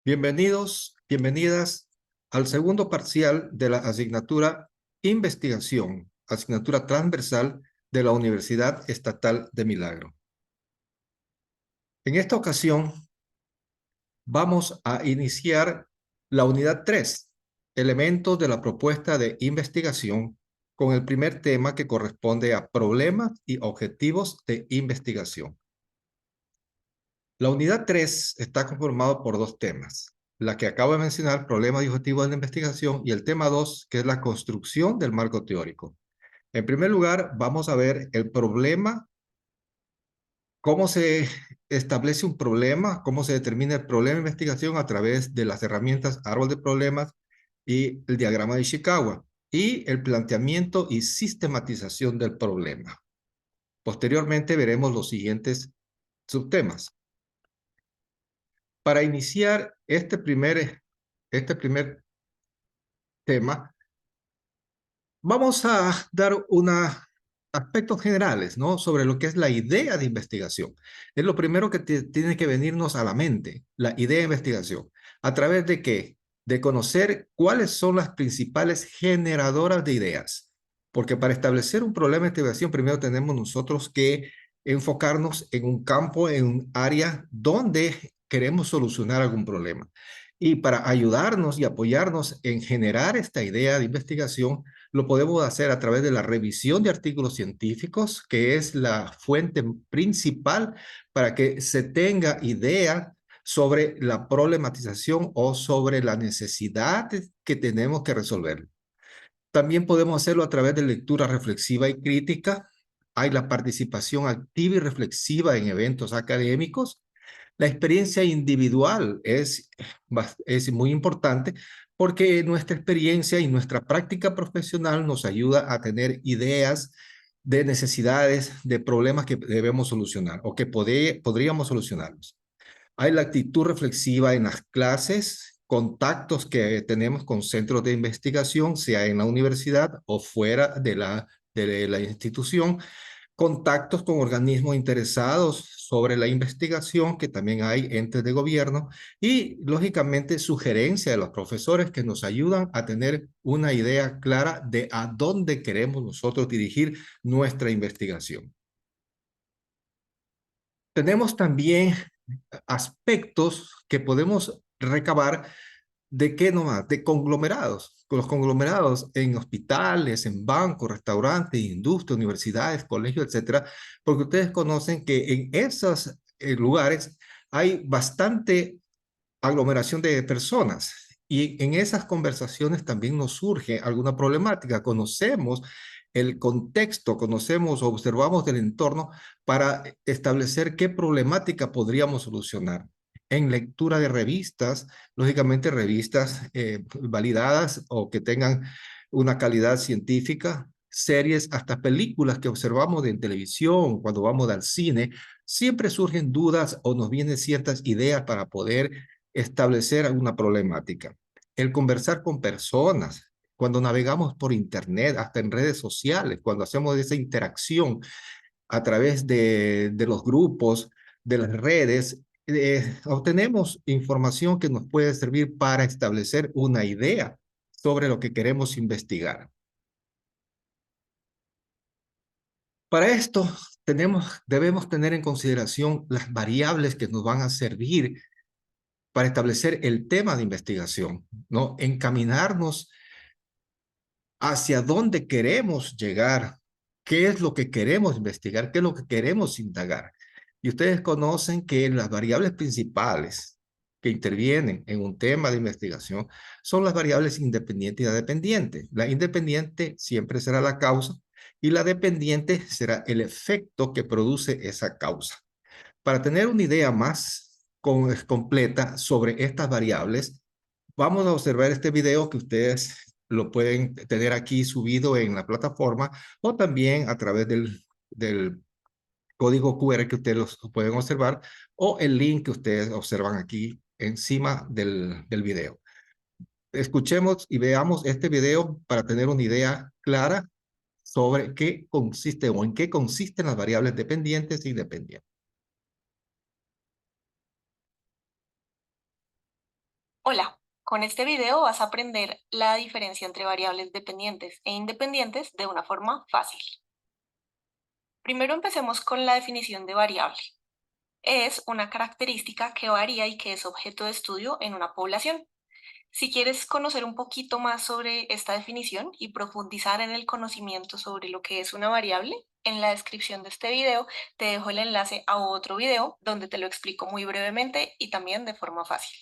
Bienvenidos, bienvenidas al segundo parcial de la asignatura Investigación, asignatura transversal de la Universidad Estatal de Milagro. En esta ocasión vamos a iniciar la unidad 3, elementos de la propuesta de investigación, con el primer tema que corresponde a problemas y objetivos de investigación. La unidad 3 está conformada por dos temas. La que acabo de mencionar, problemas y objetivos de la investigación, y el tema 2, que es la construcción del marco teórico. En primer lugar, vamos a ver el problema, cómo se establece un problema, cómo se determina el problema de investigación a través de las herramientas árbol de problemas y el diagrama de Ishikawa, y el planteamiento y sistematización del problema. Posteriormente veremos los siguientes subtemas. Para iniciar este primer tema, vamos a dar unos aspectos generales, ¿no? Sobre lo que es la idea de investigación. Es lo primero que tiene que venirnos a la mente, la idea de investigación. ¿A través de qué? De conocer cuáles son las principales generadoras de ideas. Porque para establecer un problema de investigación, primero tenemos nosotros que enfocarnos en un campo, en un área donde queremos solucionar algún problema. Y para ayudarnos y apoyarnos en generar esta idea de investigación, lo podemos hacer a través de la revisión de artículos científicos, que es la fuente principal para que se tenga idea sobre la problematización o sobre la necesidad que tenemos que resolver. También podemos hacerlo a través de lectura reflexiva y crítica. Hay la participación activa y reflexiva en eventos académicos. La experiencia individual es muy importante porque nuestra experiencia y nuestra práctica profesional nos ayuda a tener ideas de necesidades, de problemas que debemos solucionar o que podríamos solucionarlos. Hay la actitud reflexiva en las clases, contactos que tenemos con centros de investigación, sea en la universidad o fuera de la institución, contactos con organismos interesados sobre la investigación, que también hay entes de gobierno, y lógicamente sugerencia de los profesores que nos ayudan a tener una idea clara de a dónde queremos nosotros dirigir nuestra investigación. Tenemos también aspectos que podemos recabar ¿de qué nomás? De conglomerados. Con los conglomerados en hospitales, en bancos, restaurantes, industria, universidades, colegios, etcétera, porque ustedes conocen que en esos lugares hay bastante aglomeración de personas. Y en esas conversaciones también nos surge alguna problemática. Conocemos el contexto, conocemos, observamos el entorno para establecer qué problemática podríamos solucionar. En lectura de revistas, lógicamente revistas validadas o que tengan una calidad científica, series, hasta películas que observamos en televisión, cuando vamos al cine, siempre surgen dudas o nos vienen ciertas ideas para poder establecer alguna problemática. El conversar con personas, cuando navegamos por internet, hasta en redes sociales, cuando hacemos esa interacción a través de los grupos, de las redes, obtenemos información que nos puede servir para establecer una idea sobre lo que queremos investigar. Para esto debemos tener en consideración las variables que nos van a servir para establecer el tema de investigación, ¿no? Encaminarnos hacia dónde queremos llegar, qué es lo que queremos investigar, qué es lo que queremos indagar. Y ustedes conocen que las variables principales que intervienen en un tema de investigación son las variables independiente y la dependiente. La independiente siempre será la causa y la dependiente será el efecto que produce esa causa. Para tener una idea más completa sobre estas variables, vamos a observar este video que ustedes lo pueden tener aquí subido en la plataforma o también a través del código QR que ustedes los pueden observar o el link que ustedes observan aquí encima del video. Escuchemos y veamos este video para tener una idea clara sobre qué consiste o en qué consisten las variables dependientes e independientes. Hola, con este video vas a aprender la diferencia entre variables dependientes e independientes de una forma fácil. Primero empecemos con la definición de variable. Es una característica que varía y que es objeto de estudio en una población. Si quieres conocer un poquito más sobre esta definición y profundizar en el conocimiento sobre lo que es una variable, en la descripción de este video te dejo el enlace a otro video donde te lo explico muy brevemente y también de forma fácil.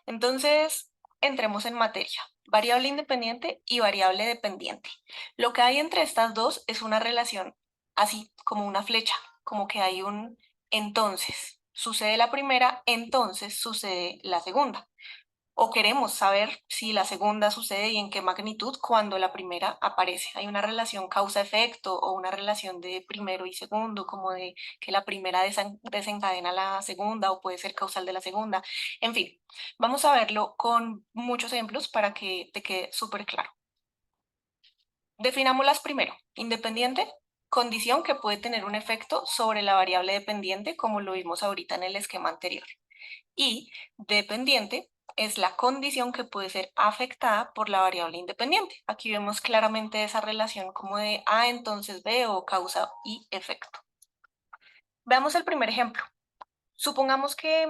Entonces, entremos en materia. Variable independiente y variable dependiente. Lo que hay entre estas dos es una relación así, como una flecha, como que hay un entonces. Sucede la primera, entonces sucede la segunda. O queremos saber si la segunda sucede y en qué magnitud cuando la primera aparece. Hay una relación causa-efecto o una relación de primero y segundo, como de que la primera desencadena la segunda o puede ser causal de la segunda. En fin, vamos a verlo con muchos ejemplos para que te quede súper claro. Definámoslas primero. Independiente, condición que puede tener un efecto sobre la variable dependiente, como lo vimos ahorita en el esquema anterior. Y dependiente es la condición que puede ser afectada por la variable independiente. Aquí vemos claramente esa relación como de A entonces B o causa y efecto. Veamos el primer ejemplo. Supongamos que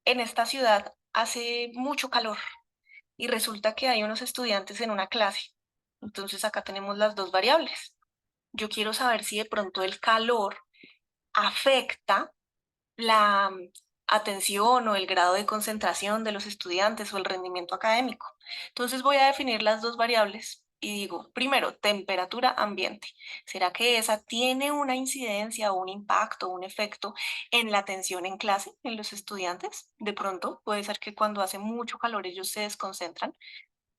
en esta ciudad hace mucho calor y resulta que hay unos estudiantes en una clase. Entonces acá tenemos las dos variables. Yo quiero saber si de pronto el calor afecta la atención o el grado de concentración de los estudiantes o el rendimiento académico. Entonces voy a definir las dos variables y digo, primero, temperatura ambiente. ¿Será que esa tiene una incidencia o un impacto, un efecto en la atención en clase, en los estudiantes? De pronto puede ser que cuando hace mucho calor ellos se desconcentran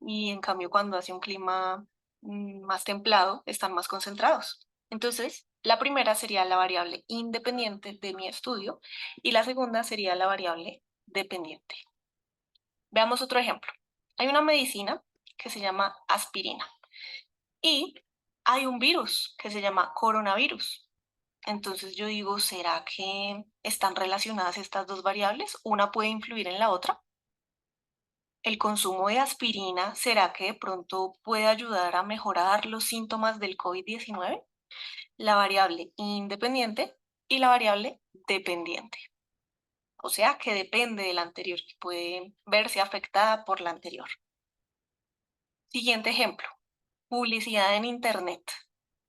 y en cambio cuando hace un clima más templado están más concentrados. Entonces, la primera sería la variable independiente de mi estudio y la segunda sería la variable dependiente. Veamos otro ejemplo. Hay una medicina que se llama aspirina y hay un virus que se llama coronavirus. Entonces yo digo, ¿será que están relacionadas estas dos variables? ¿Una puede influir en la otra? ¿El consumo de aspirina será que de pronto puede ayudar a mejorar los síntomas del COVID-19? La variable independiente y la variable dependiente. O sea que depende de la anterior, que puede verse afectada por la anterior. Siguiente ejemplo, publicidad en Internet.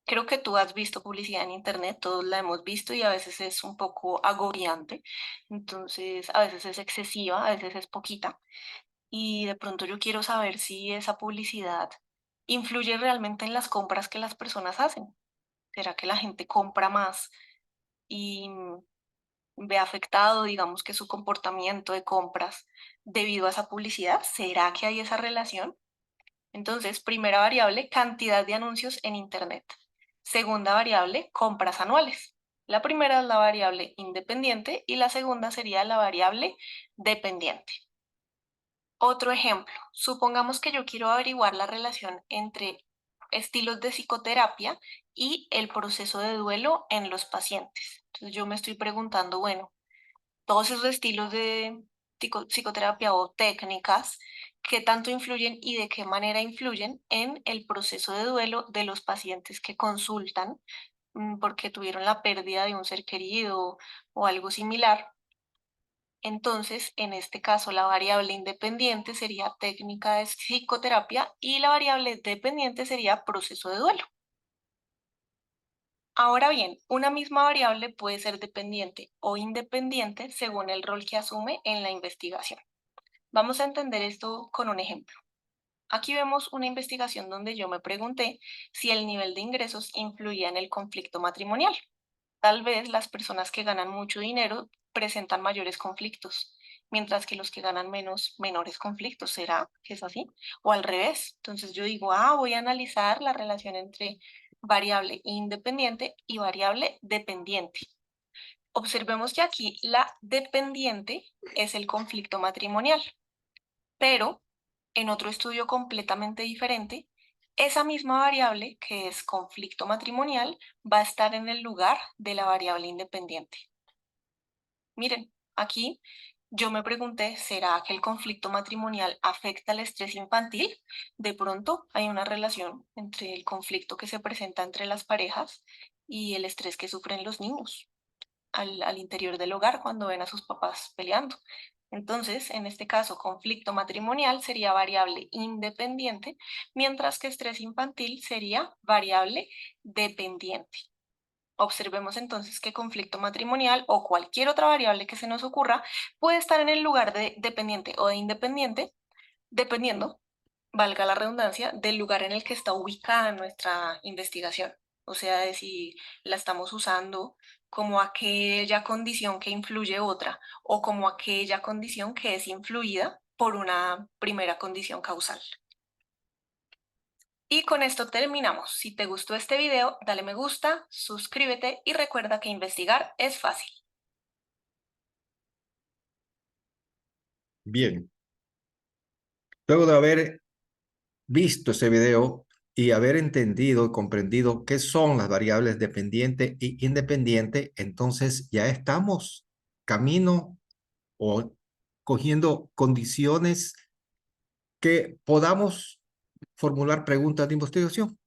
Creo que tú has visto publicidad en Internet, todos la hemos visto y a veces es un poco agobiante. Entonces, a veces es excesiva, a veces es poquita. Y de pronto yo quiero saber si esa publicidad influye realmente en las compras que las personas hacen. ¿Será que la gente compra más y ve afectado, digamos que su comportamiento de compras debido a esa publicidad? ¿Será que hay esa relación? Entonces, primera variable, cantidad de anuncios en Internet. Segunda variable, compras anuales. La primera es la variable independiente y la segunda sería la variable dependiente. Otro ejemplo, supongamos que yo quiero averiguar la relación entre estilos de psicoterapia y el proceso de duelo en los pacientes. Entonces yo me estoy preguntando, bueno, todos esos estilos de psicoterapia o técnicas, ¿qué tanto influyen y de qué manera influyen en el proceso de duelo de los pacientes que consultan porque tuvieron la pérdida de un ser querido o algo similar? Entonces, en este caso, la variable independiente sería técnica de psicoterapia y la variable dependiente sería proceso de duelo. Ahora bien, una misma variable puede ser dependiente o independiente según el rol que asume en la investigación. Vamos a entender esto con un ejemplo. Aquí vemos una investigación donde yo me pregunté si el nivel de ingresos influía en el conflicto matrimonial. Tal vez las personas que ganan mucho dinero presentan mayores conflictos, mientras que los que ganan menos, menores conflictos. ¿Será que es así? O al revés. Entonces yo digo, voy a analizar la relación entre variable independiente y variable dependiente. Observemos que aquí la dependiente es el conflicto matrimonial, pero en otro estudio completamente diferente, esa misma variable, que es conflicto matrimonial, va a estar en el lugar de la variable independiente. Miren, aquí Yo me pregunté, ¿será que el conflicto matrimonial afecta al estrés infantil? De pronto hay una relación entre el conflicto que se presenta entre las parejas y el estrés que sufren los niños al interior del hogar cuando ven a sus papás peleando. Entonces, en este caso, conflicto matrimonial sería variable independiente, mientras que estrés infantil sería variable dependiente. Observemos entonces que conflicto matrimonial o cualquier otra variable que se nos ocurra puede estar en el lugar de dependiente o de independiente, dependiendo, valga la redundancia, del lugar en el que está ubicada nuestra investigación. O sea, de si la estamos usando como aquella condición que influye otra o como aquella condición que es influida por una primera condición causal. Y con esto terminamos. Si te gustó este video, dale me gusta, suscríbete y recuerda que investigar es fácil. Bien, luego de haber visto ese video y haber entendido y comprendido qué son las variables dependiente e independiente, entonces ya estamos camino o cogiendo condiciones que podamos formular preguntas de investigación.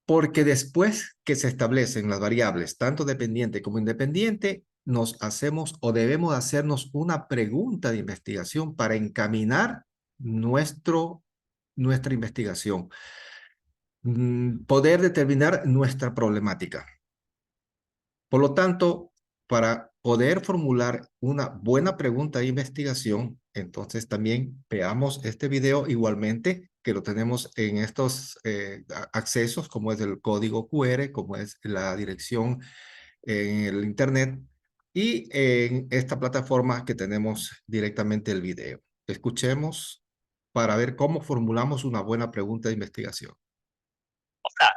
Porque después que se establecen las variables, tanto dependiente como independiente, nos hacemos o debemos hacernos una pregunta de investigación para encaminar nuestra investigación, poder determinar nuestra problemática. Por lo tanto, para poder formular una buena pregunta de investigación, entonces también veamos este video igualmente, que lo tenemos en estos accesos, como es el código QR, como es la dirección en el Internet y en esta plataforma que tenemos directamente el video. Escuchemos para ver cómo formulamos una buena pregunta de investigación. Hola,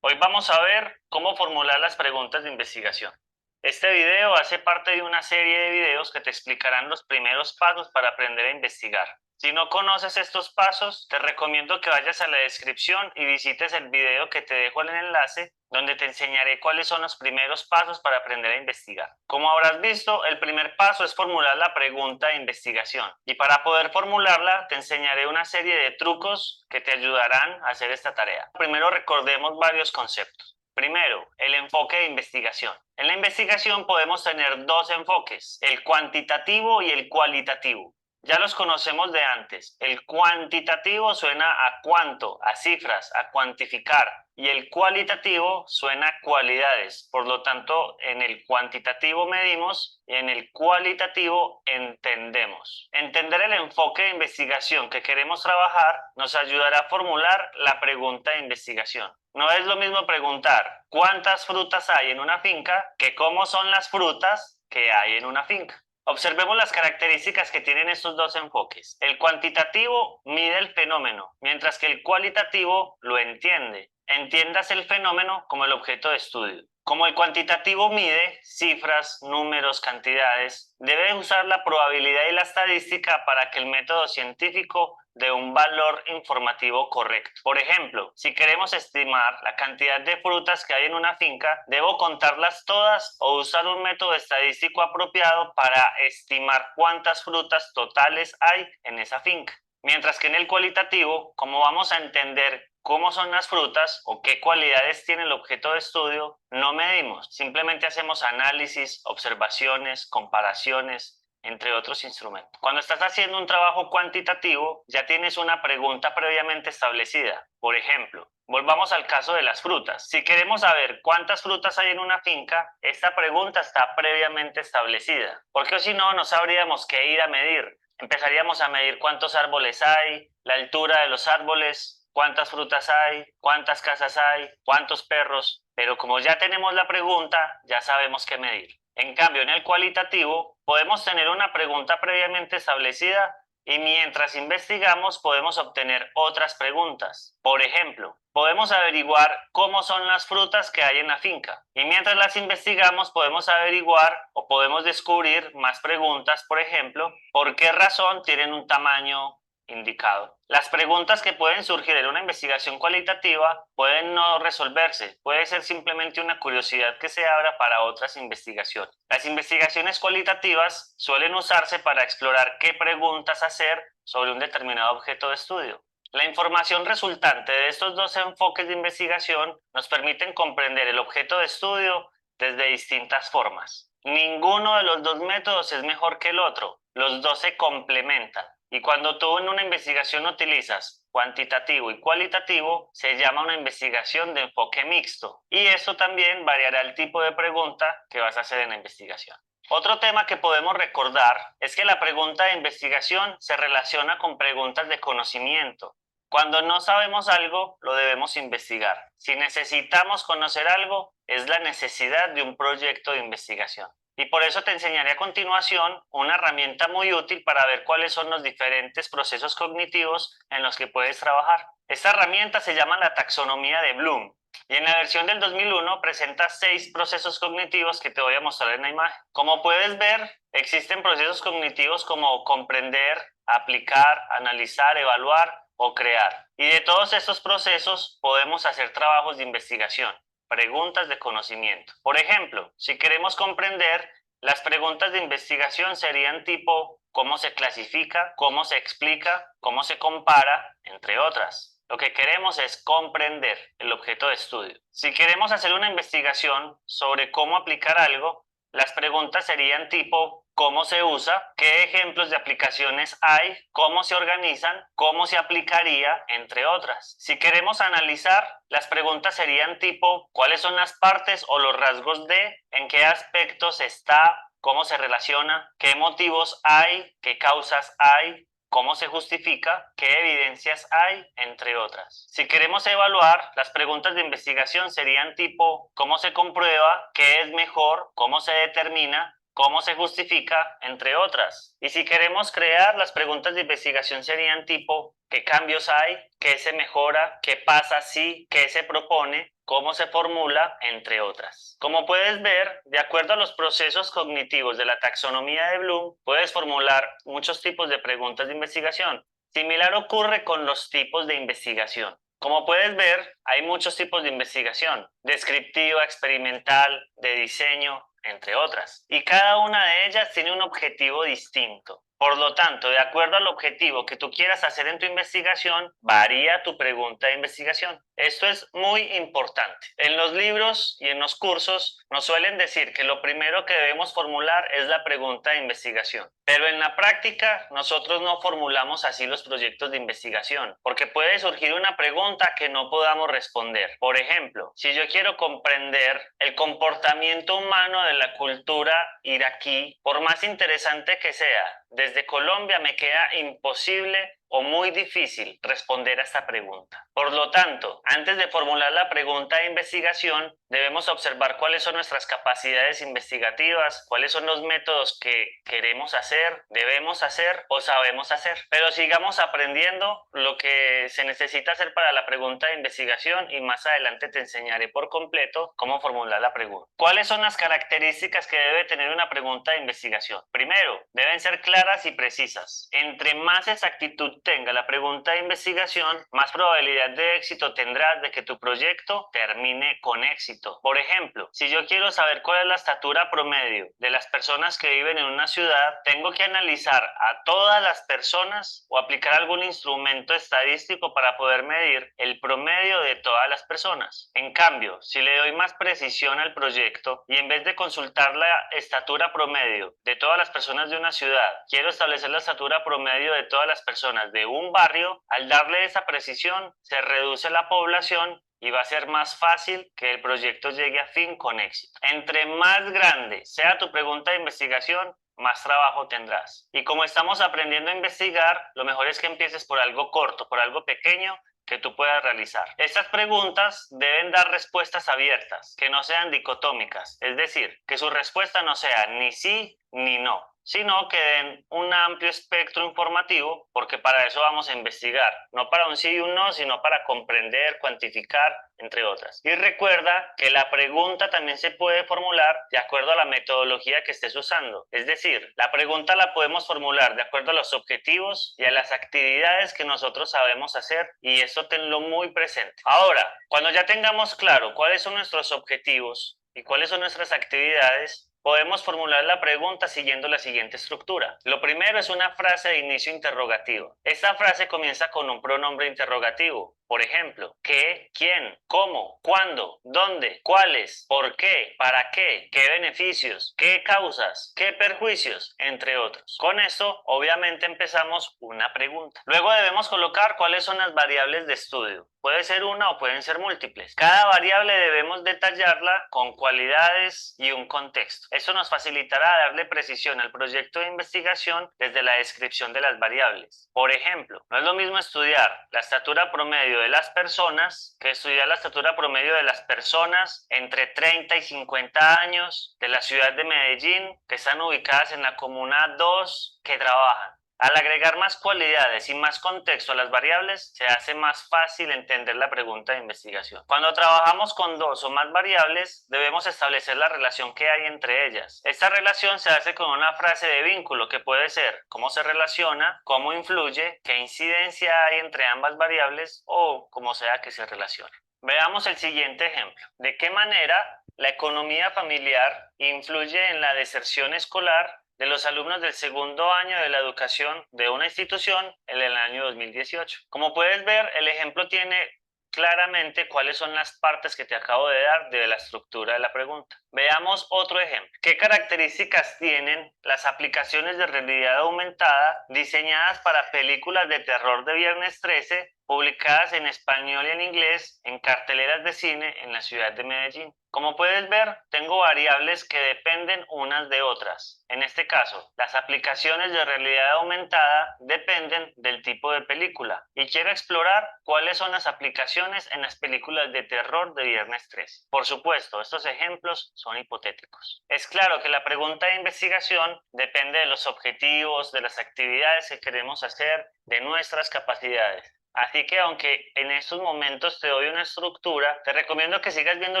hoy vamos a ver cómo formular las preguntas de investigación. Este video hace parte de una serie de videos que te explicarán los primeros pasos para aprender a investigar. Si no conoces estos pasos, te recomiendo que vayas a la descripción y visites el video que te dejo en el enlace, donde te enseñaré cuáles son los primeros pasos para aprender a investigar. Como habrás visto, el primer paso es formular la pregunta de investigación. Y para poder formularla, te enseñaré una serie de trucos que te ayudarán a hacer esta tarea. Primero recordemos varios conceptos. Primero, el enfoque de investigación. En la investigación podemos tener dos enfoques, el cuantitativo y el cualitativo. Ya los conocemos de antes. El cuantitativo suena a cuánto, a cifras, a cuantificar. Y el cualitativo suena a cualidades. Por lo tanto, en el cuantitativo medimos y en el cualitativo entendemos. Entender el enfoque de investigación que queremos trabajar nos ayudará a formular la pregunta de investigación. No es lo mismo preguntar cuántas frutas hay en una finca que cómo son las frutas que hay en una finca. Observemos las características que tienen estos dos enfoques. El cuantitativo mide el fenómeno, mientras que el cualitativo lo entiende. Entiendas el fenómeno como el objeto de estudio. Como el cuantitativo mide cifras, números, cantidades, debe usar la probabilidad y la estadística para que el método científico dé un valor informativo correcto. Por ejemplo, si queremos estimar la cantidad de frutas que hay en una finca, ¿debo contarlas todas o usar un método estadístico apropiado para estimar cuántas frutas totales hay en esa finca? Mientras que en el cualitativo, como vamos a entender cómo son las frutas o qué cualidades tiene el objeto de estudio, no medimos, simplemente hacemos análisis, observaciones, comparaciones, entre otros instrumentos. Cuando estás haciendo un trabajo cuantitativo, ya tienes una pregunta previamente establecida. Por ejemplo, volvamos al caso de las frutas. Si queremos saber cuántas frutas hay en una finca, esta pregunta está previamente establecida, porque si no, no sabríamos qué ir a medir. Empezaríamos a medir cuántos árboles hay, la altura de los árboles, cuántas frutas hay, cuántas casas hay, cuántos perros, pero como ya tenemos la pregunta, ya sabemos qué medir. En cambio, en el cualitativo, podemos tener una pregunta previamente establecida y mientras investigamos podemos obtener otras preguntas. Por ejemplo, podemos averiguar cómo son las frutas que hay en la finca. Y mientras las investigamos podemos averiguar o podemos descubrir más preguntas, por ejemplo, ¿por qué razón tienen un tamaño indicado. Las preguntas que pueden surgir en una investigación cualitativa pueden no resolverse, puede ser simplemente una curiosidad que se abra para otras investigaciones. Las investigaciones cualitativas suelen usarse para explorar qué preguntas hacer sobre un determinado objeto de estudio. La información resultante de estos dos enfoques de investigación nos permiten comprender el objeto de estudio desde distintas formas. Ninguno de los dos métodos es mejor que el otro, los dos se complementan. Y cuando tú en una investigación utilizas cuantitativo y cualitativo, se llama una investigación de enfoque mixto. Y eso también variará el tipo de pregunta que vas a hacer en la investigación. Otro tema que podemos recordar es que la pregunta de investigación se relaciona con preguntas de conocimiento. Cuando no sabemos algo, lo debemos investigar. Si necesitamos conocer algo, es la necesidad de un proyecto de investigación. Y por eso te enseñaré a continuación una herramienta muy útil para ver cuáles son los diferentes procesos cognitivos en los que puedes trabajar. Esta herramienta se llama la taxonomía de Bloom. Y en la versión del 2001 presenta 6 procesos cognitivos que te voy a mostrar en la imagen. Como puedes ver, existen procesos cognitivos como comprender, aplicar, analizar, evaluar o crear. Y de todos estos procesos podemos hacer trabajos de investigación, preguntas de conocimiento. Por ejemplo, si queremos comprender, las preguntas de investigación serían tipo ¿cómo se clasifica? ¿Cómo se explica? ¿Cómo se compara? Entre otras. Lo que queremos es comprender el objeto de estudio. Si queremos hacer una investigación sobre cómo aplicar algo, las preguntas serían tipo ¿cómo se usa? ¿Qué ejemplos de aplicaciones hay? ¿Cómo se organizan? ¿Cómo se aplicaría? Entre otras. Si queremos analizar, las preguntas serían tipo ¿cuáles son las partes o los rasgos de? ¿En qué aspectos está? ¿Cómo se relaciona? ¿Qué motivos hay? ¿Qué causas hay? ¿Cómo se justifica? ¿Qué evidencias hay? Entre otras. Si queremos evaluar, las preguntas de investigación serían tipo ¿cómo se comprueba? ¿Qué es mejor? ¿Cómo se determina? ¿Cómo se justifica? Entre otras. Y si queremos crear, las preguntas de investigación serían tipo ¿qué cambios hay? ¿Qué se mejora? ¿Qué pasa si? ¿Qué se propone? ¿Cómo se formula? Entre otras. Como puedes ver, de acuerdo a los procesos cognitivos de la taxonomía de Bloom, puedes formular muchos tipos de preguntas de investigación. Similar ocurre con los tipos de investigación. Como puedes ver, hay muchos tipos de investigación: descriptiva, experimental, de diseño, entre otras. Y cada una de ellas tiene un objetivo distinto. Por lo tanto, de acuerdo al objetivo que tú quieras hacer en tu investigación, varía tu pregunta de investigación. Esto es muy importante. En los libros y en los cursos nos suelen decir que lo primero que debemos formular es la pregunta de investigación. Pero en la práctica, nosotros no formulamos así los proyectos de investigación, porque puede surgir una pregunta que no podamos responder. Por ejemplo, si yo quiero comprender el comportamiento humano de la cultura iraquí, por más interesante que sea, desde Colombia me queda imposible o muy difícil responder a esta pregunta. Por lo tanto, antes de formular la pregunta de investigación, debemos observar cuáles son nuestras capacidades investigativas, cuáles son los métodos que queremos hacer, debemos hacer o sabemos hacer. Pero sigamos aprendiendo lo que se necesita hacer para la pregunta de investigación y más adelante te enseñaré por completo cómo formular la pregunta. ¿Cuáles son las características que debe tener una pregunta de investigación? Primero, deben ser claras y precisas. Entre más exactitud tenga la pregunta de investigación, más probabilidad de éxito tendrás de que tu proyecto termine con éxito. Por ejemplo, si yo quiero saber cuál es la estatura promedio de las personas que viven en una ciudad, tengo que analizar a todas las personas o aplicar algún instrumento estadístico para poder medir el promedio de todas las personas. En cambio, si le doy más precisión al proyecto y en vez de consultar la estatura promedio de todas las personas de una ciudad, quiero establecer la estatura promedio de todas las personas de un barrio, al darle esa precisión se reduce la población y va a ser más fácil que el proyecto llegue a fin con éxito. Entre más grande sea tu pregunta de investigación, más trabajo tendrás. Y como estamos aprendiendo a investigar, lo mejor es que empieces por algo corto, por algo pequeño que tú puedas realizar. Estas preguntas deben dar respuestas abiertas, que no sean dicotómicas, es decir, que su respuesta no sea ni sí ni no, sino que den un amplio espectro informativo, porque para eso vamos a investigar, no para un sí y un no, sino para comprender, cuantificar, entre otras. Y recuerda que la pregunta también se puede formular de acuerdo a la metodología que estés usando. Es decir, la pregunta la podemos formular de acuerdo a los objetivos y a las actividades que nosotros sabemos hacer, y eso tenlo muy presente. Ahora, cuando ya tengamos claro cuáles son nuestros objetivos y cuáles son nuestras actividades, podemos formular la pregunta siguiendo la siguiente estructura. Lo primero es una frase de inicio interrogativo. Esta frase comienza con un pronombre interrogativo. Por ejemplo, ¿qué? ¿Quién? ¿Cómo? ¿Cuándo? ¿Dónde? ¿Cuáles? ¿Por qué? ¿Para qué? ¿Qué beneficios? ¿Qué causas? ¿Qué perjuicios? Entre otros. Con esto, obviamente, empezamos una pregunta. Luego debemos colocar cuáles son las variables de estudio. Puede ser una o pueden ser múltiples. Cada variable debemos detallarla con cualidades y un contexto. Eso nos facilitará darle precisión al proyecto de investigación desde la descripción de las variables. Por ejemplo, no es lo mismo estudiar la estatura promedio de las personas que estudiar la estatura promedio de las personas entre 30 y 50 años de la ciudad de Medellín, que están ubicadas en la comuna 2, que trabajan. Al agregar más cualidades y más contexto a las variables, se hace más fácil entender la pregunta de investigación. Cuando trabajamos con dos o más variables, debemos establecer la relación que hay entre ellas. Esta relación se hace con una frase de vínculo que puede ser cómo se relaciona, cómo influye, qué incidencia hay entre ambas variables o como sea que se relacione. Veamos el siguiente ejemplo. ¿De qué manera la economía familiar influye en la deserción escolar de los alumnos del segundo año de la educación de una institución en el año 2018? Como puedes ver, el ejemplo tiene claramente cuáles son las partes que te acabo de dar de la estructura de la pregunta. Veamos otro ejemplo. ¿Qué características tienen las aplicaciones de realidad aumentada diseñadas para películas de terror de Viernes 13, publicadas en español y en inglés en carteleras de cine en la ciudad de Medellín? Como puedes ver, tengo variables que dependen unas de otras. En este caso, las aplicaciones de realidad aumentada dependen del tipo de película, y quiero explorar cuáles son las aplicaciones en las películas de terror de Viernes 13. Por supuesto, estos ejemplos son hipotéticos. Es claro que la pregunta de investigación depende de los objetivos, de las actividades que queremos hacer, de nuestras capacidades. Así que aunque en estos momentos te doy una estructura, te recomiendo que sigas viendo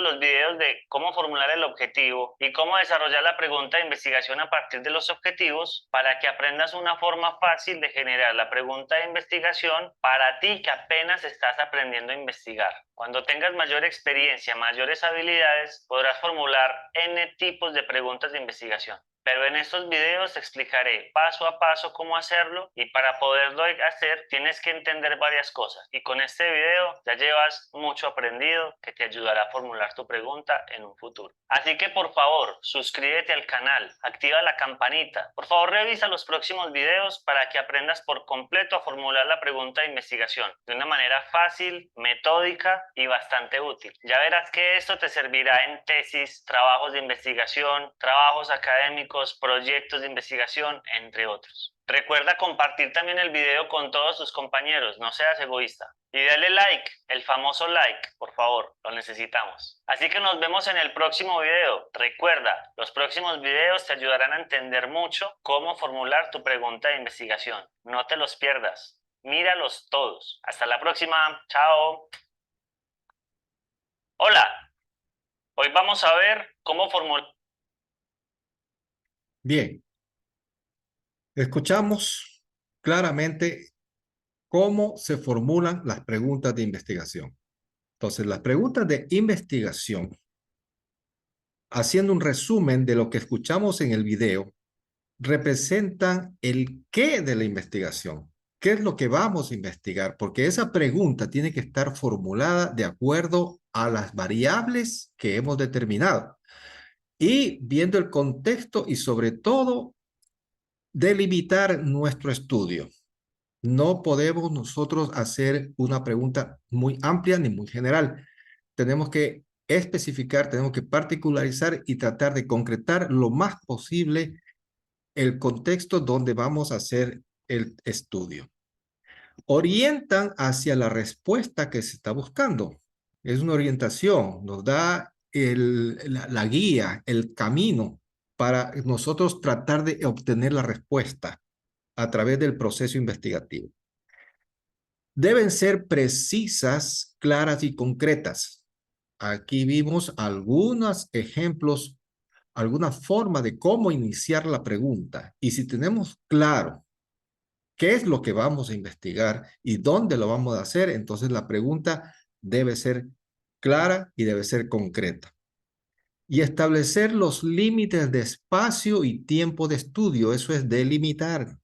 los videos de cómo formular el objetivo y cómo desarrollar la pregunta de investigación a partir de los objetivos, para que aprendas una forma fácil de generar la pregunta de investigación para ti que apenas estás aprendiendo a investigar. Cuando tengas mayor experiencia, mayores habilidades, podrás formular N tipos de preguntas de investigación. Pero en estos videos te explicaré paso a paso cómo hacerlo, y para poderlo hacer tienes que entender varias cosas. Y con este video ya llevas mucho aprendido que te ayudará a formular tu pregunta en un futuro. Así que por favor, suscríbete al canal, activa la campanita. Por favor, revisa los próximos videos para que aprendas por completo a formular la pregunta de investigación de una manera fácil, metódica y bastante útil. Ya verás que esto te servirá en tesis, trabajos de investigación, trabajos académicos, proyectos de investigación, entre otros. Recuerda compartir también el video con todos tus compañeros, no seas egoísta. Y dale like, el famoso like, por favor, lo necesitamos. Así que nos vemos en el próximo video. Recuerda, los próximos videos te ayudarán a entender mucho cómo formular tu pregunta de investigación. No te los pierdas. Míralos todos. Hasta la próxima. Chao. Hola. Hoy vamos a ver cómo formular. Bien, escuchamos claramente cómo se formulan las preguntas de investigación. Entonces, las preguntas de investigación, haciendo un resumen de lo que escuchamos en el video, representan el qué de la investigación. ¿Qué es lo que vamos a investigar? Porque esa pregunta tiene que estar formulada de acuerdo a las variables que hemos determinado, y viendo el contexto y sobre todo delimitar nuestro estudio. No podemos nosotros hacer una pregunta muy amplia ni muy general. Tenemos que especificar, tenemos que particularizar y tratar de concretar lo más posible el contexto donde vamos a hacer el estudio. Orientan hacia la respuesta que se está buscando. Es una orientación, nos da la guía, el camino para nosotros tratar de obtener la respuesta a través del proceso investigativo. Deben ser precisas, claras y concretas. Aquí vimos algunos ejemplos, alguna forma de cómo iniciar la pregunta. Y si tenemos claro qué es lo que vamos a investigar y dónde lo vamos a hacer, entonces la pregunta debe ser clara y debe ser concreta. Y establecer los límites de espacio y tiempo de estudio, eso es delimitar.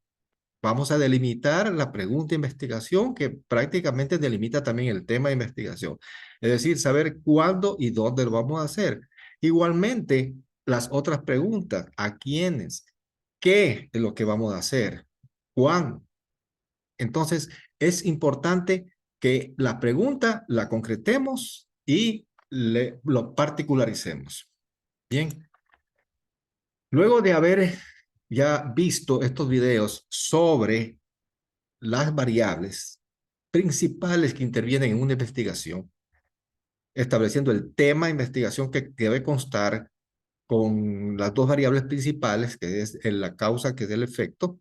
Vamos a delimitar la pregunta de investigación que prácticamente delimita también el tema de investigación. Es decir, saber cuándo y dónde lo vamos a hacer. Igualmente, las otras preguntas, ¿a quiénes? ¿Qué es lo que vamos a hacer? ¿Cuándo? Entonces, es importante que la pregunta la concretemos y lo particularicemos. Bien, luego de haber ya visto estos videos sobre las variables principales que intervienen en una investigación, estableciendo el tema de investigación que debe constar con las dos variables principales, que es la causa, que es el efecto,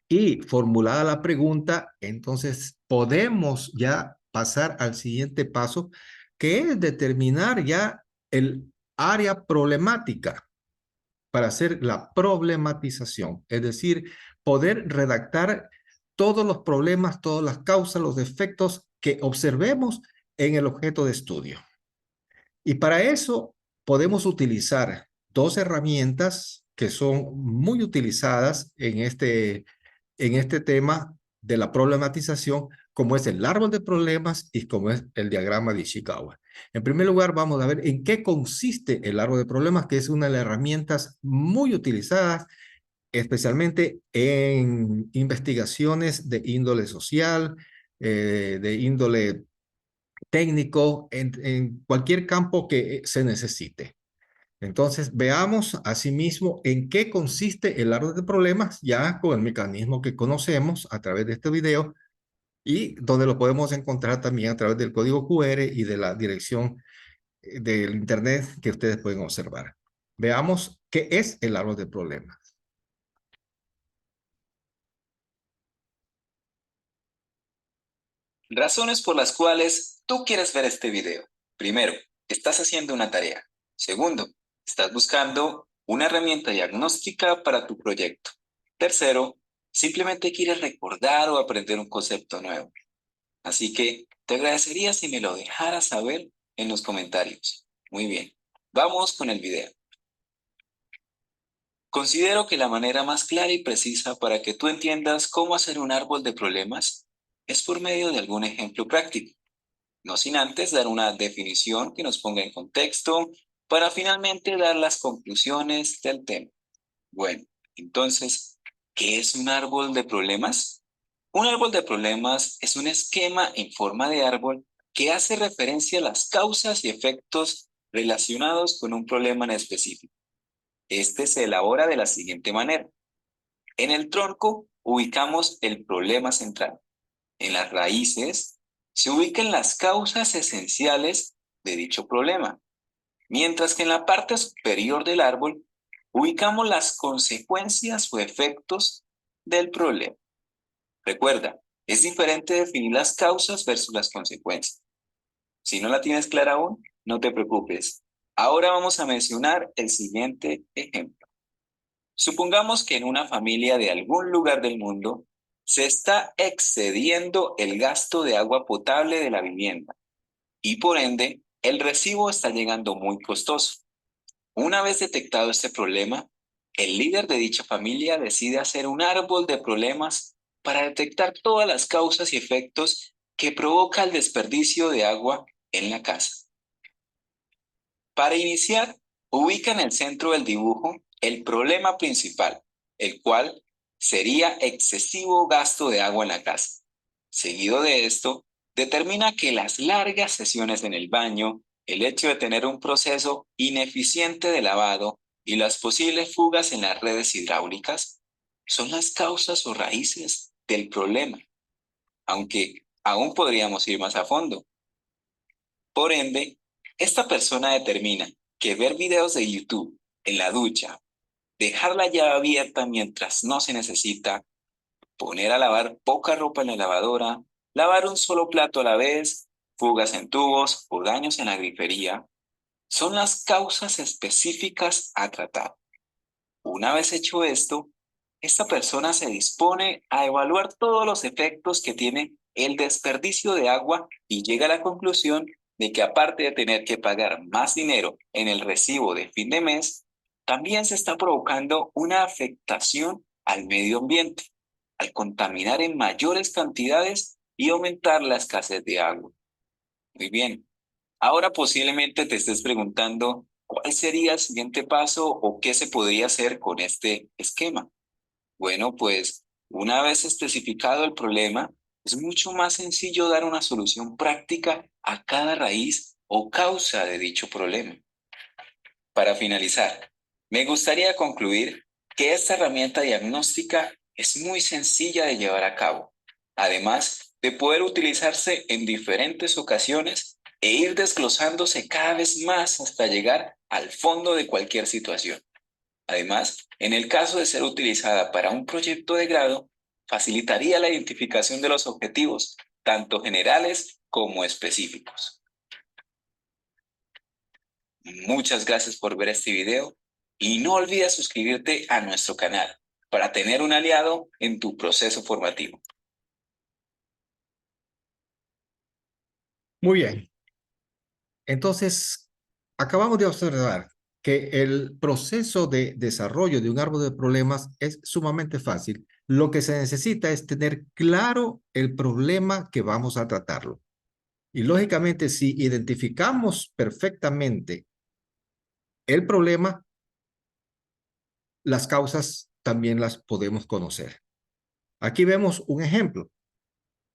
y formulada la pregunta, entonces podemos ya pasar al siguiente paso, que es determinar ya el área problemática para hacer la problematización, es decir, poder redactar todos los problemas, todas las causas, los defectos que observemos en el objeto de estudio. Y para eso podemos utilizar dos herramientas que son muy utilizadas en este tema de la problematización, como es el árbol de problemas y como es el diagrama de Ishikawa. En primer lugar, vamos a ver en qué consiste el árbol de problemas, que es una de las herramientas muy utilizadas, especialmente en investigaciones de índole social, de índole técnico, en cualquier campo que se necesite. Entonces, veamos asimismo en qué consiste el árbol de problemas, ya con el mecanismo que conocemos a través de este video y donde lo podemos encontrar también a través del código QR y de la dirección del internet que ustedes pueden observar. Veamos qué es el árbol de problemas. Razones por las cuales tú quieres ver este video. Primero, estás haciendo una tarea. Segundo, estás buscando una herramienta diagnóstica para tu proyecto. Tercero, simplemente quieres recordar o aprender un concepto nuevo. Así que te agradecería si me lo dejaras saber en los comentarios. Muy bien, vamos con el video. Considero que la manera más clara y precisa para que tú entiendas cómo hacer un árbol de problemas es por medio de algún ejemplo práctico, no sin antes dar una definición que nos ponga en contexto para finalmente dar las conclusiones del tema. Bueno, entonces, ¿qué es un árbol de problemas? Un árbol de problemas es un esquema en forma de árbol que hace referencia a las causas y efectos relacionados con un problema en específico. Este se elabora de la siguiente manera. En el tronco ubicamos el problema central. En las raíces se ubican las causas esenciales de dicho problema, mientras que en la parte superior del árbol ubicamos las consecuencias o efectos del problema. Recuerda, es diferente definir las causas versus las consecuencias. Si no la tienes clara aún, no te preocupes. Ahora vamos a mencionar el siguiente ejemplo. Supongamos que en una familia de algún lugar del mundo se está excediendo el gasto de agua potable de la vivienda y por ende el recibo está llegando muy costoso. Una vez detectado este problema, el líder de dicha familia decide hacer un árbol de problemas para detectar todas las causas y efectos que provoca el desperdicio de agua en la casa. Para iniciar, ubica en el centro del dibujo el problema principal, el cual sería excesivo gasto de agua en la casa. Seguido de esto, determina que las largas sesiones en el baño, el hecho de tener un proceso ineficiente de lavado y las posibles fugas en las redes hidráulicas son las causas o raíces del problema, aunque aún podríamos ir más a fondo. Por ende, esta persona determina que ver videos de YouTube en la ducha dejar la llave abierta mientras no se necesita, poner a lavar poca ropa en la lavadora, lavar un solo plato a la vez, fugas en tubos o daños en la grifería, son las causas específicas a tratar. Una vez hecho esto, esta persona se dispone a evaluar todos los efectos que tiene el desperdicio de agua y llega a la conclusión de que aparte de tener que pagar más dinero en el recibo de fin de mes, también se está provocando una afectación al medio ambiente, al contaminar en mayores cantidades y aumentar la escasez de agua. Muy bien. Ahora posiblemente te estés preguntando cuál sería el siguiente paso o qué se podría hacer con este esquema. Bueno, pues una vez especificado el problema, es mucho más sencillo dar una solución práctica a cada raíz o causa de dicho problema. Para finalizar, me gustaría concluir que esta herramienta diagnóstica es muy sencilla de llevar a cabo, además de poder utilizarse en diferentes ocasiones e ir desglosándose cada vez más hasta llegar al fondo de cualquier situación. Además, en el caso de ser utilizada para un proyecto de grado, facilitaría la identificación de los objetivos, tanto generales como específicos. Muchas gracias por ver este video y no olvides suscribirte a nuestro canal para tener un aliado en tu proceso formativo. Muy bien. Entonces, acabamos de observar que el proceso de desarrollo de un árbol de problemas es sumamente fácil. Lo que se necesita es tener claro el problema que vamos a tratarlo. Y lógicamente, si identificamos perfectamente el problema, las causas también las podemos conocer. Aquí vemos un ejemplo,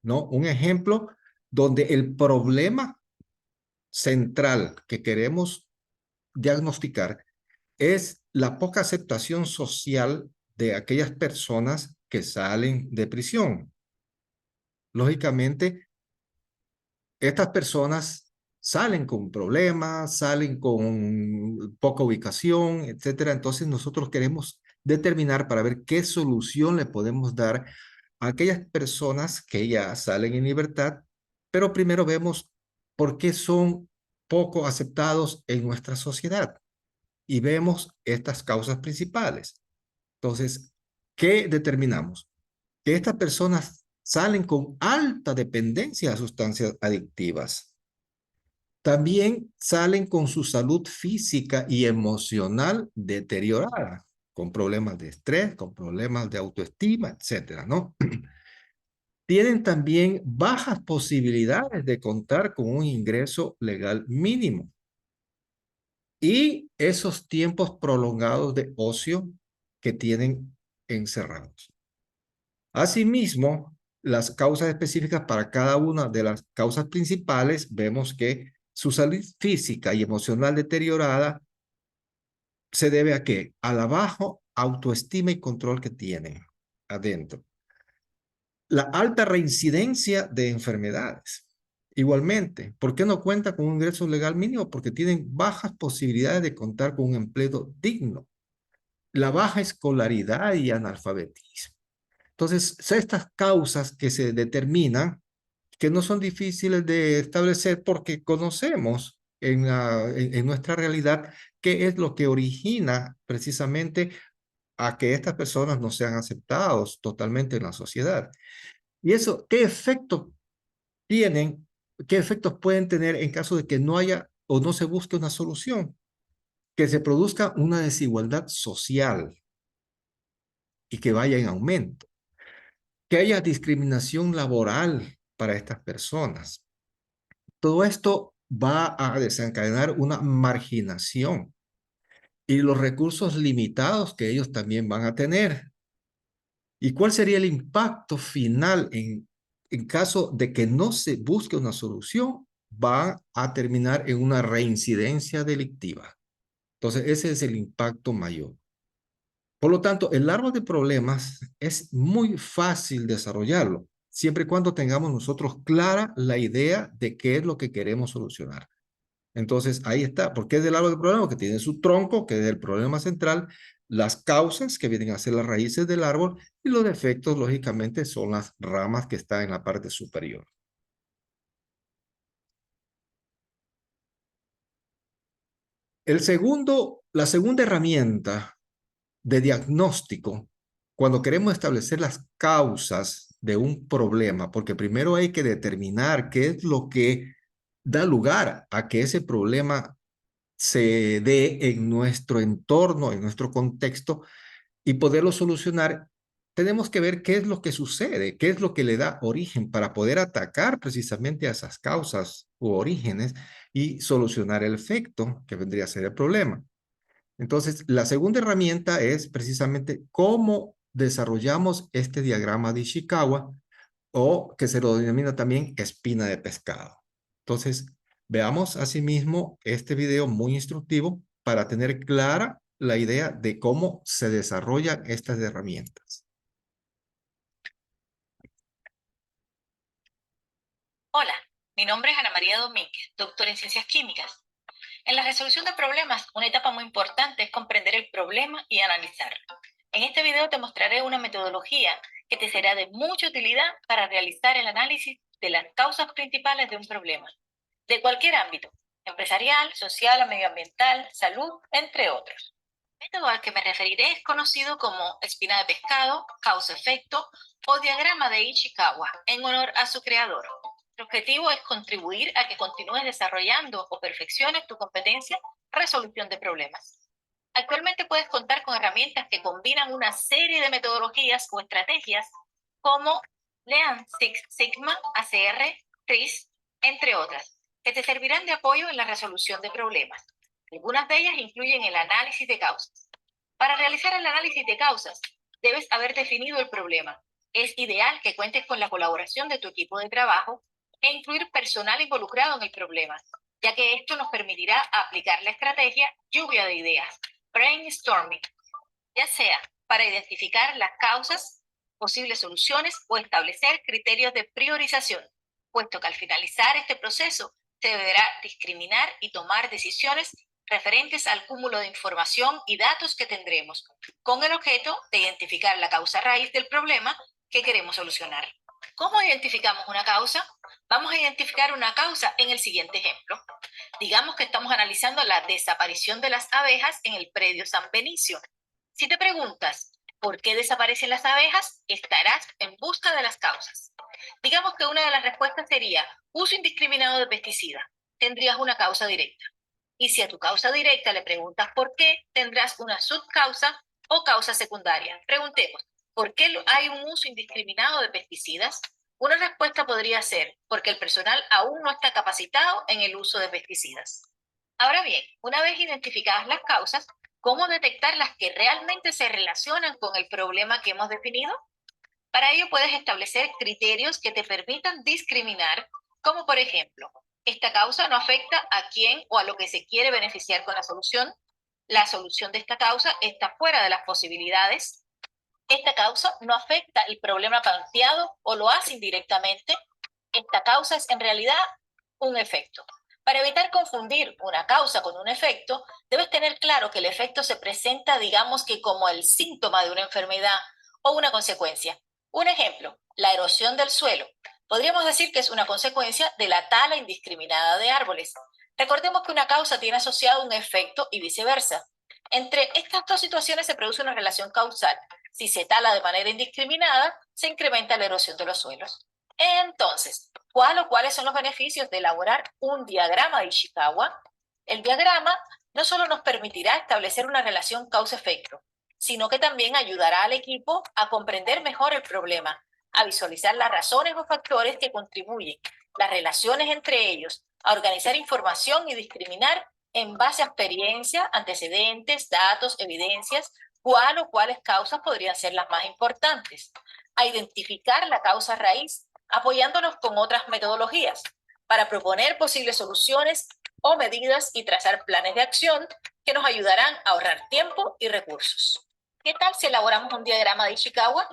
¿no? Un ejemplo donde el problema central que queremos diagnosticar es la poca aceptación social de aquellas personas que salen de prisión. Lógicamente, estas personas salen con problemas, salen con poca ubicación, etcétera. Entonces nosotros queremos determinar para ver qué solución le podemos dar a aquellas personas que ya salen en libertad, pero primero vemos por qué son poco aceptados en nuestra sociedad y vemos estas causas principales. Entonces, ¿qué determinamos? Que estas personas salen con alta dependencia a sustancias adictivas. También salen con su salud física y emocional deteriorada, con problemas de estrés, con problemas de autoestima, etcétera, ¿no? Tienen también bajas posibilidades de contar con un ingreso legal mínimo. Y esos tiempos prolongados de ocio que tienen encerrados. Asimismo, las causas específicas para cada una de las causas principales, vemos que su salud física y emocional deteriorada se debe ¿a qué? A la baja autoestima y control que tienen adentro. La alta reincidencia de enfermedades. Igualmente, ¿por qué no cuenta con un ingreso legal mínimo? Porque tienen bajas posibilidades de contar con un empleo digno. La baja escolaridad y analfabetismo. Entonces, son estas causas que se determinan, que no son difíciles de establecer porque conocemos en nuestra realidad qué es lo que origina precisamente a que estas personas no sean aceptados totalmente en la sociedad. Y eso, ¿qué efectos tienen? ¿Qué efectos pueden tener en caso de que no haya o no se busque una solución? Que se produzca una desigualdad social y que vaya en aumento. Que haya discriminación laboral para estas personas. Todo esto va a desencadenar una marginación y los recursos limitados que ellos también van a tener. ¿Y cuál sería el impacto final en caso de que no se busque una solución? Va a terminar en una reincidencia delictiva. Entonces, ese es el impacto mayor. Por lo tanto, el árbol de problemas es muy fácil desarrollarlo, siempre y cuando tengamos nosotros clara la idea de qué es lo que queremos solucionar. Entonces, ahí está. ¿Por qué es el árbol de problemas? Que tiene su tronco, que es el problema central, las causas, que vienen a ser las raíces del árbol, y los efectos, lógicamente, son las ramas que están en la parte superior. La segunda herramienta de diagnóstico, cuando queremos establecer las causas de un problema, porque primero hay que determinar qué es lo que da lugar a que ese problema se dé en nuestro entorno, en nuestro contexto, y poderlo solucionar, tenemos que ver qué es lo que sucede, qué es lo que le da origen para poder atacar precisamente a esas causas u orígenes y solucionar el efecto que vendría a ser el problema. Entonces, la segunda herramienta es precisamente cómo desarrollamos este diagrama de Ishikawa, o que se lo denomina también espina de pescado. Entonces, veamos asimismo este video muy instructivo para tener clara la idea de cómo se desarrollan estas herramientas. Hola, mi nombre es Ana María Domínguez, doctora en Ciencias Químicas. En la resolución de problemas, una etapa muy importante es comprender el problema y analizarlo. En este video te mostraré una metodología que te será de mucha utilidad para realizar el análisis de las causas principales de un problema, de cualquier ámbito, empresarial, social, medioambiental, salud, entre otros. El método al que me referiré es conocido como espina de pescado, causa-efecto o diagrama de Ishikawa, en honor a su creador. El objetivo es contribuir a que continúes desarrollando o perfecciones tu competencia en resolución de problemas. Actualmente puedes contar con herramientas que combinan una serie de metodologías o estrategias como Lean Six Sigma, ACR, TRIZ, entre otras, que te servirán de apoyo en la resolución de problemas. Algunas de ellas incluyen el análisis de causas. Para realizar el análisis de causas, debes haber definido el problema. Es ideal que cuentes con la colaboración de tu equipo de trabajo e incluir personal involucrado en el problema, ya que esto nos permitirá aplicar la estrategia lluvia de ideas, brainstorming, ya sea para identificar las causas, posibles soluciones o establecer criterios de priorización, puesto que al finalizar este proceso se deberá discriminar y tomar decisiones referentes al cúmulo de información y datos que tendremos, con el objeto de identificar la causa raíz del problema que queremos solucionar. ¿Cómo identificamos una causa? Vamos a identificar una causa en el siguiente ejemplo. Digamos que estamos analizando la desaparición de las abejas en el predio San Benicio. Si te preguntas por qué desaparecen las abejas, estarás en busca de las causas. Digamos que una de las respuestas sería uso indiscriminado de pesticidas. Tendrías una causa directa. Y si a tu causa directa le preguntas por qué, tendrás una subcausa o causa secundaria. Preguntemos, ¿por qué hay un uso indiscriminado de pesticidas? Una respuesta podría ser porque el personal aún no está capacitado en el uso de pesticidas. Ahora bien, una vez identificadas las causas, ¿cómo detectar las que realmente se relacionan con el problema que hemos definido? Para ello puedes establecer criterios que te permitan discriminar, como por ejemplo, esta causa no afecta a quién o a lo que se quiere beneficiar con la solución de esta causa está fuera de las posibilidades, esta causa no afecta el problema planteado o lo hace indirectamente, esta causa es en realidad un efecto. Para evitar confundir una causa con un efecto, debes tener claro que el efecto se presenta, digamos que como el síntoma de una enfermedad o una consecuencia. Un ejemplo, la erosión del suelo. Podríamos decir que es una consecuencia de la tala indiscriminada de árboles. Recordemos que una causa tiene asociado un efecto y viceversa. Entre estas dos situaciones se produce una relación causal. Si se tala de manera indiscriminada, se incrementa la erosión de los suelos. Entonces, ¿cuáles son los beneficios de elaborar un diagrama de Ishikawa? El diagrama no solo nos permitirá establecer una relación causa-efecto, sino que también ayudará al equipo a comprender mejor el problema, a visualizar las razones o factores que contribuyen, las relaciones entre ellos, a organizar información y discriminar en base a experiencia, antecedentes, datos, evidencias, cuáles causas podrían ser las más importantes, a identificar la causa raíz, apoyándonos con otras metodologías para proponer posibles soluciones o medidas y trazar planes de acción que nos ayudarán a ahorrar tiempo y recursos. ¿Qué tal si elaboramos un diagrama de Ishikawa?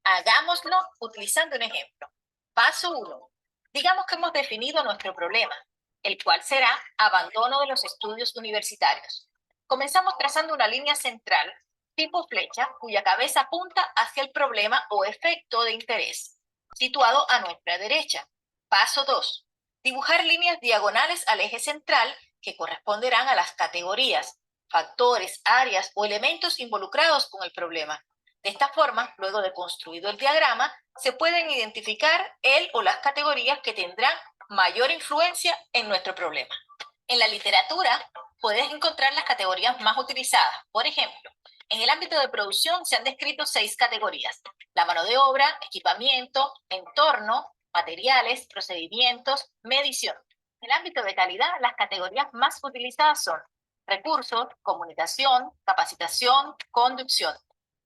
Hagámoslo utilizando un ejemplo. Paso 1. Digamos que hemos definido nuestro problema, el cual será abandono de los estudios universitarios. Comenzamos trazando una línea central tipo flecha, cuya cabeza apunta hacia el problema o efecto de interés, situado a nuestra derecha. Paso 2. Dibujar líneas diagonales al eje central que corresponderán a las categorías, factores, áreas o elementos involucrados con el problema. De esta forma, luego de construido el diagrama, se pueden identificar el o las categorías que tendrán mayor influencia en nuestro problema. En la literatura puedes encontrar las categorías más utilizadas. Por ejemplo, en el ámbito de producción se han descrito 6 categorías: la mano de obra, equipamiento, entorno, materiales, procedimientos, medición. En el ámbito de calidad, las categorías más utilizadas son recursos, comunicación, capacitación, conducción.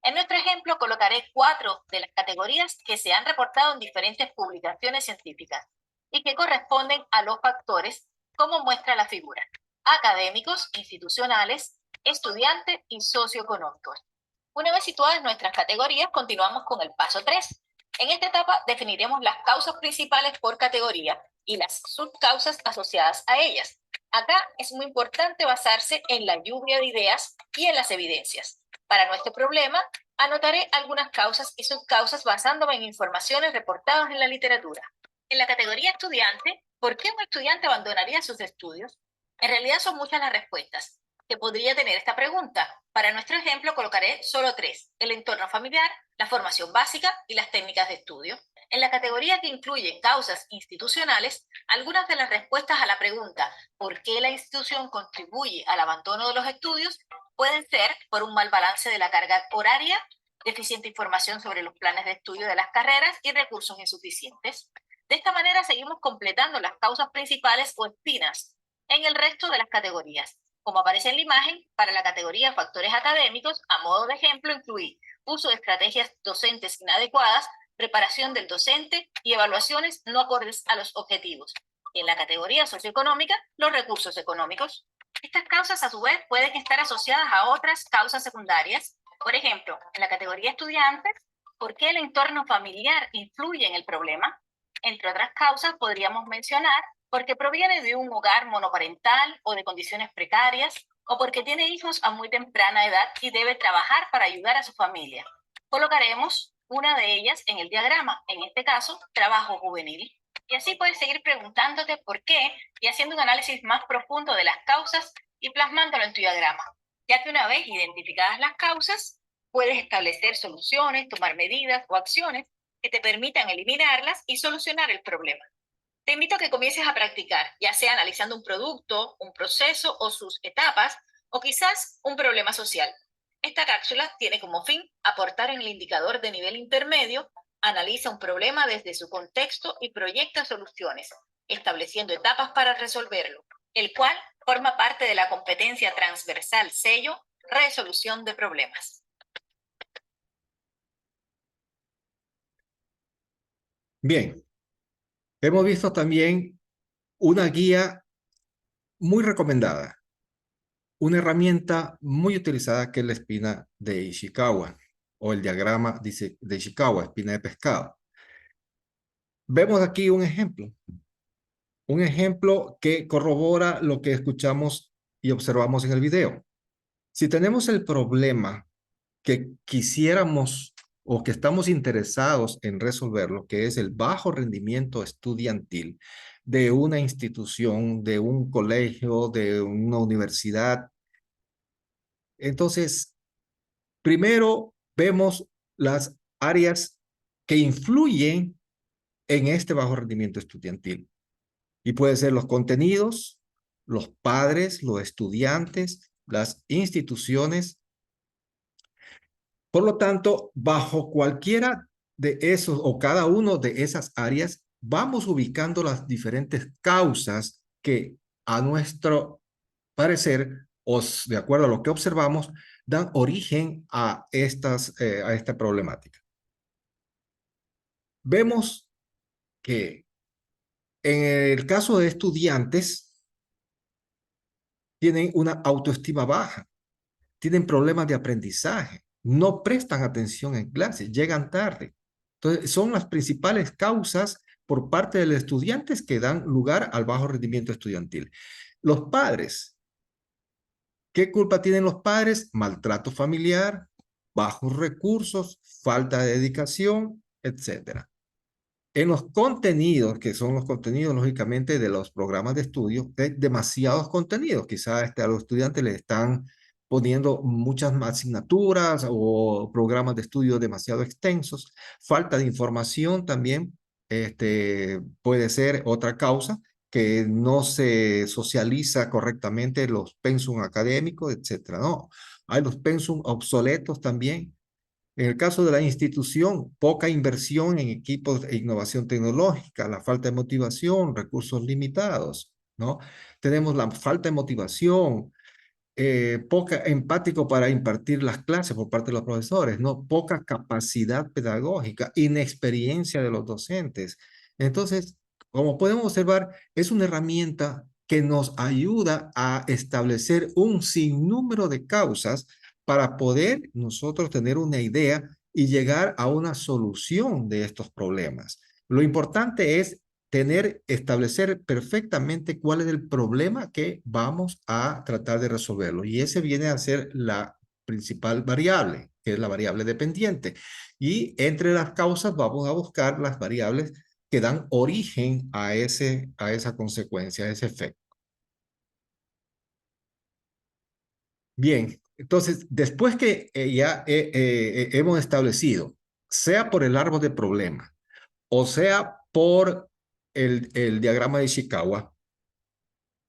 En nuestro ejemplo colocaré 4 de las categorías que se han reportado en diferentes publicaciones científicas y que corresponden a los factores, como muestra la figura: académicos, institucionales, estudiantes y socioeconómicos. Una vez situadas nuestras categorías, continuamos con el paso 3. En esta etapa definiremos las causas principales por categoría y las subcausas asociadas a ellas. Acá es muy importante basarse en la lluvia de ideas y en las evidencias. Para nuestro problema, anotaré algunas causas y subcausas basándome en informaciones reportadas en la literatura. En la categoría estudiante, ¿por qué un estudiante abandonaría sus estudios? En realidad son muchas las respuestas que podría tener esta pregunta. Para nuestro ejemplo colocaré solo 3: el entorno familiar, la formación básica y las técnicas de estudio. En la categoría que incluye causas institucionales, algunas de las respuestas a la pregunta ¿por qué la institución contribuye al abandono de los estudios? Pueden ser por un mal balance de la carga horaria, deficiente información sobre los planes de estudio de las carreras y recursos insuficientes. De esta manera seguimos completando las causas principales o espinas en el resto de las categorías. Como aparece en la imagen, para la categoría factores académicos, a modo de ejemplo, incluí uso de estrategias docentes inadecuadas, preparación del docente y evaluaciones no acordes a los objetivos. Y en la categoría socioeconómica, los recursos económicos. Estas causas, a su vez, pueden estar asociadas a otras causas secundarias. Por ejemplo, en la categoría estudiantes, ¿por qué el entorno familiar influye en el problema? Entre otras causas, podríamos mencionar porque proviene de un hogar monoparental o de condiciones precarias, o porque tiene hijos a muy temprana edad y debe trabajar para ayudar a su familia. Colocaremos una de ellas en el diagrama, en este caso, trabajo juvenil. Y así puedes seguir preguntándote por qué y haciendo un análisis más profundo de las causas y plasmándolo en tu diagrama, ya que una vez identificadas las causas, puedes establecer soluciones, tomar medidas o acciones que te permitan eliminarlas y solucionar el problema. Te invito a que comiences a practicar, ya sea analizando un producto, un proceso o sus etapas, o quizás un problema social. Esta cápsula tiene como fin aportar en el indicador de nivel intermedio, analiza un problema desde su contexto y proyecta soluciones, estableciendo etapas para resolverlo, el cual forma parte de la competencia transversal sello resolución de problemas. Bien, hemos visto también una guía muy recomendada, una herramienta muy utilizada que es la espina de Ishikawa o el diagrama de Ishikawa, espina de pescado. Vemos aquí un ejemplo que corrobora lo que escuchamos y observamos en el video. Si tenemos el problema que quisiéramos o que estamos interesados en resolverlo, que es el bajo rendimiento estudiantil de una institución, de un colegio, de una universidad, entonces, primero vemos las áreas que influyen en este bajo rendimiento estudiantil. Y puede ser los contenidos, los padres, los estudiantes, las instituciones. Por lo tanto, bajo cualquiera de esos o cada uno de esas áreas, vamos ubicando las diferentes causas que a nuestro parecer, o de acuerdo a lo que observamos, dan origen a esta problemática. Vemos que en el caso de estudiantes, tienen una autoestima baja, tienen problemas de aprendizaje, no prestan atención en clase, llegan tarde. Entonces, son las principales causas por parte de los estudiantes que dan lugar al bajo rendimiento estudiantil. Los padres, ¿qué culpa tienen los padres? Maltrato familiar, bajos recursos, falta de dedicación, etcétera. En los contenidos, que son los contenidos, lógicamente, de los programas de estudio, hay demasiados contenidos. Quizás a los estudiantes les están poniendo muchas más asignaturas o programas de estudio demasiado extensos. Falta de información también puede ser otra causa, que no se socializa correctamente los pensum académicos, etcétera. No, hay los pensum obsoletos también. En el caso de la institución, poca inversión en equipos e innovación tecnológica, la falta de motivación, recursos limitados, ¿no? Tenemos la falta de motivación, poca empático para impartir las clases por parte de los profesores, ¿no? Poca capacidad pedagógica, inexperiencia de los docentes. Entonces, como podemos observar, es una herramienta que nos ayuda a establecer un sinnúmero de causas para poder nosotros tener una idea y llegar a una solución de estos problemas. Lo importante es establecer perfectamente cuál es el problema que vamos a tratar de resolverlo. Y ese viene a ser la principal variable, que es la variable dependiente. Y entre las causas vamos a buscar las variables que dan origen a esa consecuencia, a ese efecto. Bien, entonces, después que ya hemos establecido, sea por el árbol de problema, o sea por el diagrama de Ishikawa,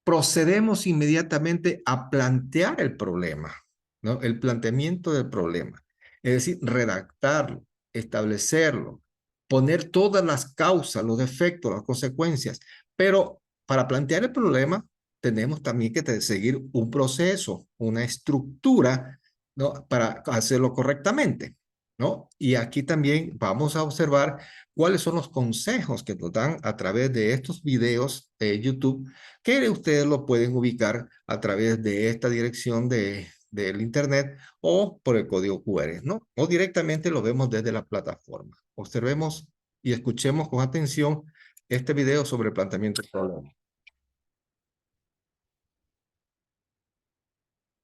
procedemos inmediatamente a plantear el problema, ¿no? El planteamiento del problema. Es decir, redactarlo, establecerlo, poner todas las causas, los efectos, las consecuencias. Pero para plantear el problema, tenemos también que seguir un proceso, una estructura, ¿no? Para hacerlo correctamente, ¿no? Y aquí también vamos a observar cuáles son los consejos que nos dan a través de estos videos de YouTube, que ustedes lo pueden ubicar a través de esta dirección del internet o por el código QR, ¿no? O directamente lo vemos desde la plataforma. Observemos y escuchemos con atención este video sobre el planteamiento del problema.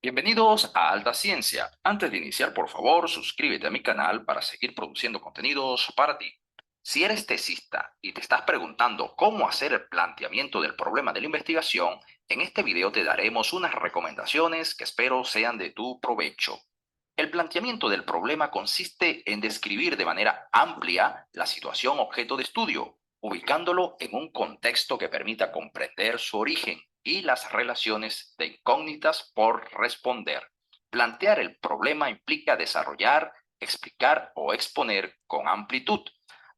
Bienvenidos a Alta Ciencia. Antes de iniciar, por favor, suscríbete a mi canal para seguir produciendo contenidos para ti. Si eres tesista y te estás preguntando cómo hacer el planteamiento del problema de la investigación, en este video te daremos unas recomendaciones que espero sean de tu provecho. El planteamiento del problema consiste en describir de manera amplia la situación objeto de estudio, ubicándolo en un contexto que permita comprender su origen y las relaciones de incógnitas por responder. Plantear el problema implica desarrollar, explicar o exponer con amplitud.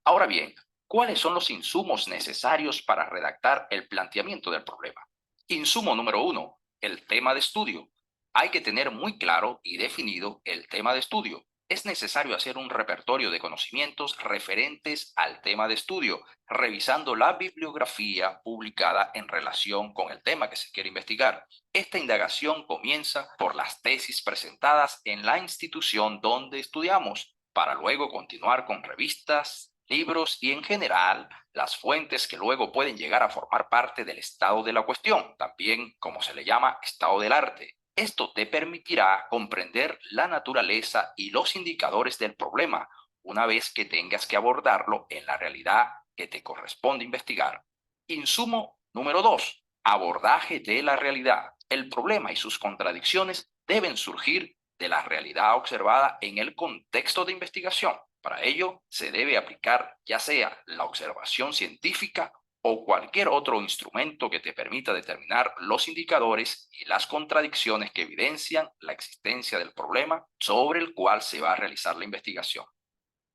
Ahora bien, ¿cuáles son los insumos necesarios para redactar el planteamiento del problema? Insumo número 1, el tema de estudio. Hay que tener muy claro y definido el tema de estudio. Es necesario hacer un repertorio de conocimientos referentes al tema de estudio, revisando la bibliografía publicada en relación con el tema que se quiere investigar. Esta indagación comienza por las tesis presentadas en la institución donde estudiamos, para luego continuar con revistas, libros y en general las fuentes que luego pueden llegar a formar parte del estado de la cuestión, también como se le llama estado del arte. Esto te permitirá comprender la naturaleza y los indicadores del problema una vez que tengas que abordarlo en la realidad que te corresponde investigar. Insumo número 2. Abordaje de la realidad. El problema y sus contradicciones deben surgir de la realidad observada en el contexto de investigación. Para ello, se debe aplicar ya sea la observación científica o cualquier otro instrumento que te permita determinar los indicadores y las contradicciones que evidencian la existencia del problema sobre el cual se va a realizar la investigación.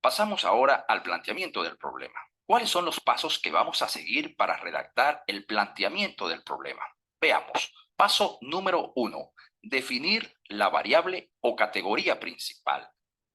Pasamos ahora al planteamiento del problema. ¿Cuáles son los pasos que vamos a seguir para redactar el planteamiento del problema? Veamos. Paso número 1. Definir la variable o categoría principal.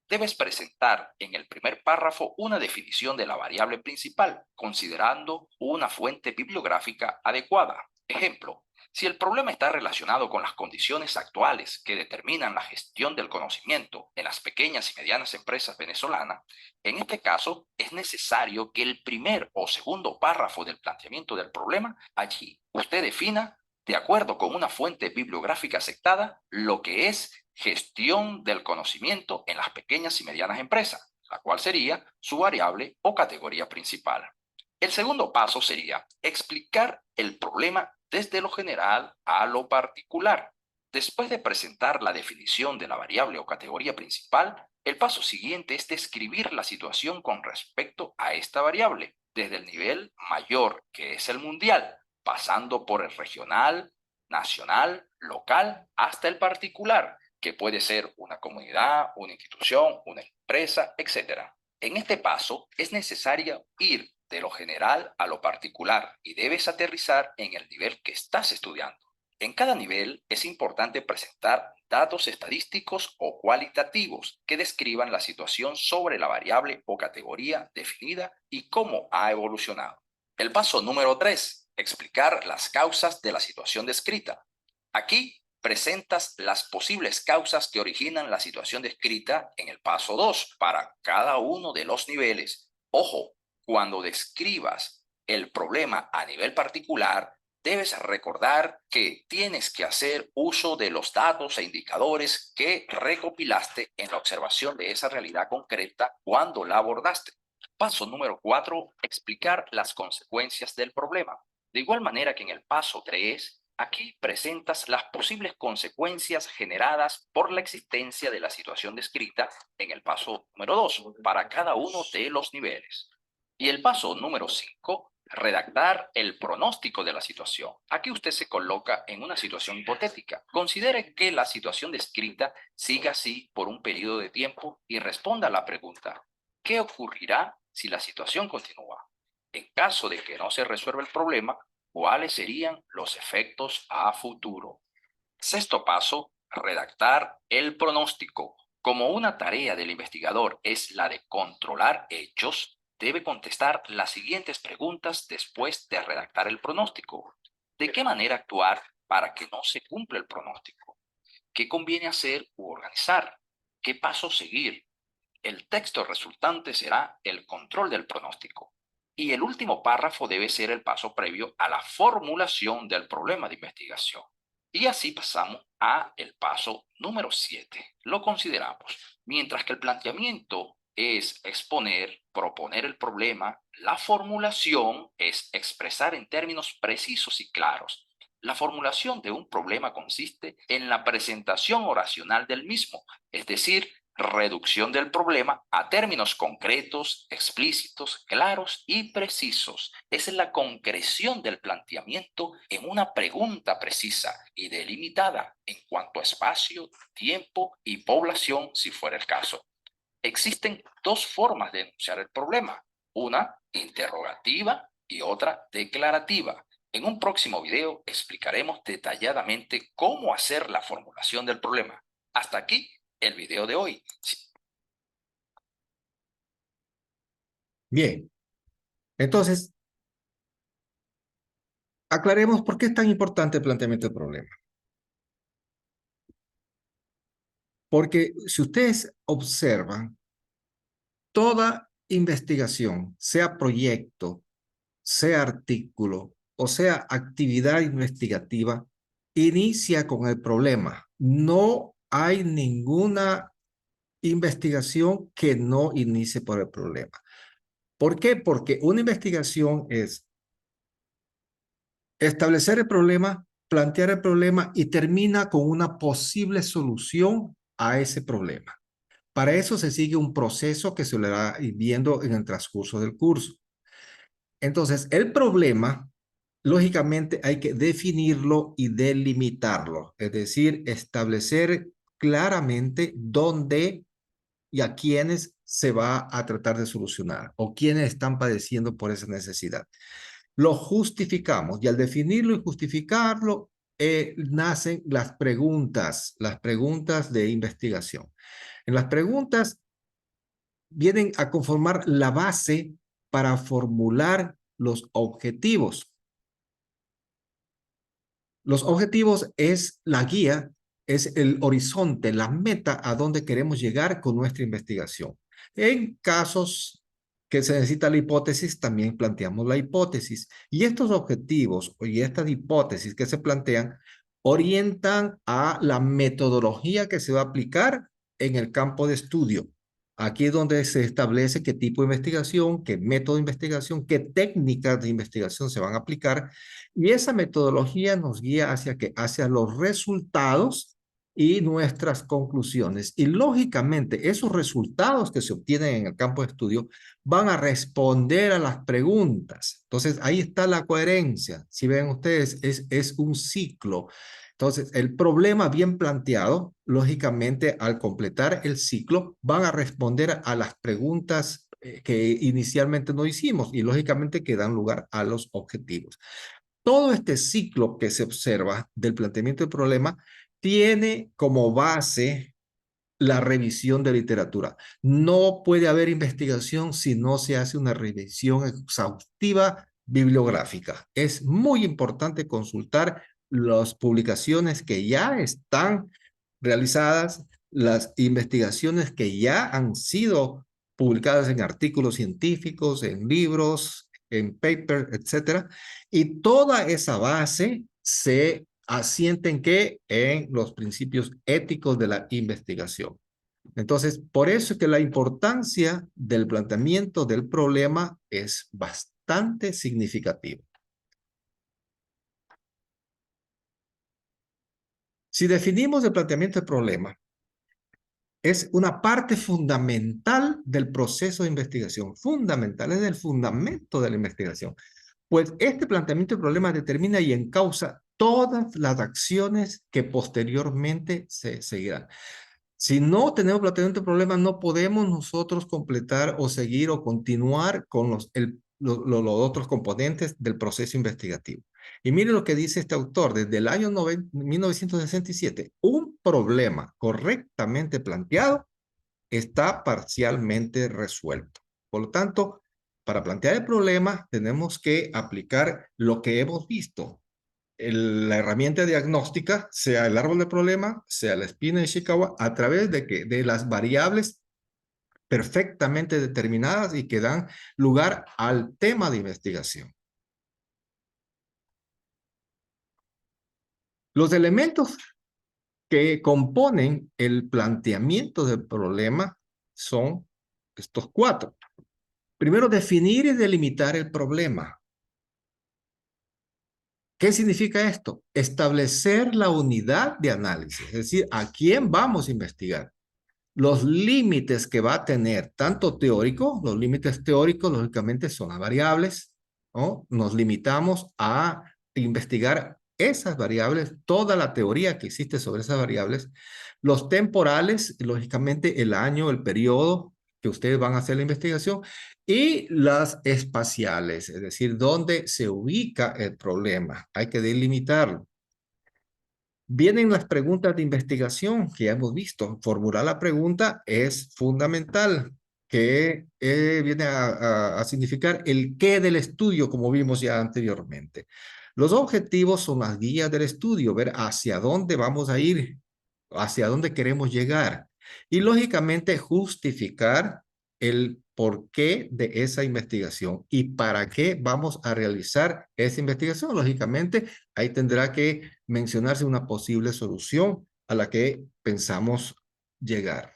Debes presentar en el primer párrafo una definición de la variable principal, considerando una fuente bibliográfica adecuada. Ejemplo, si el problema está relacionado con las condiciones actuales que determinan la gestión del conocimiento en las pequeñas y medianas empresas venezolanas, en este caso es necesario que el primer o segundo párrafo del planteamiento del problema, allí usted defina, de acuerdo con una fuente bibliográfica aceptada, lo que es gestión del conocimiento en las pequeñas y medianas empresas, la cual sería su variable o categoría principal. El segundo paso sería explicar el problema desde lo general a lo particular. Después de presentar la definición de la variable o categoría principal, el paso siguiente es describir la situación con respecto a esta variable, desde el nivel mayor, que es el mundial, pasando por el regional, nacional, local, hasta el particular, que puede ser una comunidad, una institución, una empresa, etc. En este paso es necesario ir de lo general a lo particular y debes aterrizar en el nivel que estás estudiando. En cada nivel es importante presentar datos estadísticos o cualitativos que describan la situación sobre la variable o categoría definida y cómo ha evolucionado. El paso número 3, explicar las causas de la situación descrita. Aquí presentas las posibles causas que originan la situación descrita en el paso 2 para cada uno de los niveles. Ojo, cuando describas el problema a nivel particular, debes recordar que tienes que hacer uso de los datos e indicadores que recopilaste en la observación de esa realidad concreta cuando la abordaste. Paso número 4, explicar las consecuencias del problema. De igual manera que en el paso 3, aquí presentas las posibles consecuencias generadas por la existencia de la situación descrita en el paso número 2 para cada uno de los niveles. Y el paso número 5, redactar el pronóstico de la situación. Aquí usted se coloca en una situación hipotética. Considere que la situación descrita siga así por un periodo de tiempo y responda a la pregunta: ¿qué ocurrirá si la situación continúa? En caso de que no se resuelva el problema, ¿cuáles serían los efectos a futuro? Sexto paso, redactar el pronóstico. Como una tarea del investigador es la de controlar hechos, debe contestar las siguientes preguntas después de redactar el pronóstico. ¿De qué manera actuar para que no se cumpla el pronóstico? ¿Qué conviene hacer u organizar? ¿Qué paso seguir? El texto resultante será el control del pronóstico. Y el último párrafo debe ser el paso previo a la formulación del problema de investigación. Y así pasamos a el paso número 7. Lo consideramos. Mientras que el planteamiento es exponer, proponer el problema, la formulación es expresar en términos precisos y claros. La formulación de un problema consiste en la presentación oracional del mismo, es decir, reducción del problema a términos concretos, explícitos, claros y precisos. Es la concreción del planteamiento en una pregunta precisa y delimitada en cuanto a espacio, tiempo y población, si fuera el caso. Existen dos formas de enunciar el problema, una interrogativa y otra declarativa. En un próximo video explicaremos detalladamente cómo hacer la formulación del problema. Hasta aquí el video de hoy. Bien, entonces, aclaremos por qué es tan importante el planteamiento del problema. Porque si ustedes observan, toda investigación, sea proyecto, sea artículo o sea actividad investigativa, inicia con el problema. No hay ninguna investigación que no inicie por el problema. ¿Por qué? Porque una investigación es establecer el problema, plantear el problema y termina con una posible solución a ese problema. Para eso se sigue un proceso que se le va viendo en el transcurso del curso. Entonces, el problema, lógicamente, hay que definirlo y delimitarlo, es decir, establecer claramente dónde y a quiénes se va a tratar de solucionar o quiénes están padeciendo por esa necesidad. Lo justificamos y al definirlo y justificarlo, nacen las preguntas de investigación. En las preguntas vienen a conformar la base para formular los objetivos. Los objetivos es la guía, es el horizonte, la meta a donde queremos llegar con nuestra investigación. En casos que se necesita la hipótesis, también planteamos la hipótesis. Y estos objetivos y estas hipótesis que se plantean orientan a la metodología que se va a aplicar en el campo de estudio. Aquí es donde se establece qué tipo de investigación, qué método de investigación, qué técnicas de investigación se van a aplicar. Y esa metodología nos guía hacia los resultados y nuestras conclusiones. Y lógicamente, esos resultados que se obtienen en el campo de estudio van a responder a las preguntas. Entonces, ahí está la coherencia. Si ven ustedes, es un ciclo. Entonces, el problema bien planteado, lógicamente, al completar el ciclo, van a responder a las preguntas que inicialmente no hicimos y lógicamente que dan lugar a los objetivos. Todo este ciclo que se observa del planteamiento del problema tiene como base la revisión de literatura. No puede haber investigación si no se hace una revisión exhaustiva bibliográfica. Es muy importante consultar las publicaciones que ya están realizadas, las investigaciones que ya han sido publicadas en artículos científicos, en libros, en papers, etcétera. Y toda esa base se asienta en qué? En los principios éticos de la investigación. Entonces, por eso es que la importancia del planteamiento del problema es bastante significativa. Si definimos el planteamiento del problema, es una parte fundamental del proceso de investigación, fundamental, es el fundamento de la investigación. Pues este planteamiento del problema determina y encausa todas las acciones que posteriormente se seguirán. Si no tenemos planteamiento de problema, no podemos nosotros completar o seguir o continuar con los otros componentes del proceso investigativo. Y mire lo que dice este autor, desde el año 1967, un problema correctamente planteado está parcialmente resuelto. Por lo tanto, para plantear el problema tenemos que aplicar lo que hemos visto. La herramienta diagnóstica, sea el árbol de problema, sea la espina de Ishikawa, a través de las variables perfectamente determinadas y que dan lugar al tema de investigación. Los elementos que componen el planteamiento del problema son estos cuatro. Primero, definir y delimitar el problema. ¿Qué significa esto? Establecer la unidad de análisis, es decir, a quién vamos a investigar. Los límites que va a tener, tanto teórico, los límites teóricos, lógicamente, son las variables, ¿no? Nos limitamos a investigar esas variables, toda la teoría que existe sobre esas variables. Los temporales, lógicamente, el año, el periodo que ustedes van a hacer la investigación, y las espaciales, es decir, dónde se ubica el problema. Hay que delimitarlo. Vienen las preguntas de investigación que ya hemos visto. Formular la pregunta es fundamental, que viene a significar el qué del estudio, como vimos ya anteriormente. Los objetivos son las guías del estudio, ver hacia dónde vamos a ir, hacia dónde queremos llegar. Y lógicamente justificar el porqué de esa investigación y para qué vamos a realizar esa investigación. Lógicamente, ahí tendrá que mencionarse una posible solución a la que pensamos llegar.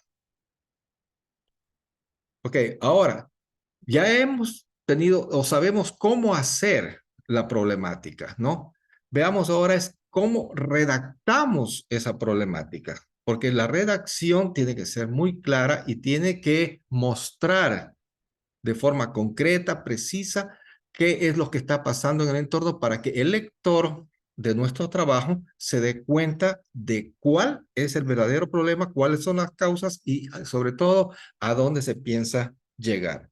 Ok, ahora, ya hemos tenido o sabemos cómo hacer la problemática, ¿no? Veamos ahora es cómo redactamos esa problemática, porque la redacción tiene que ser muy clara y tiene que mostrar de forma concreta, precisa, qué es lo que está pasando en el entorno para que el lector de nuestro trabajo se dé cuenta de cuál es el verdadero problema, cuáles son las causas y sobre todo a dónde se piensa llegar.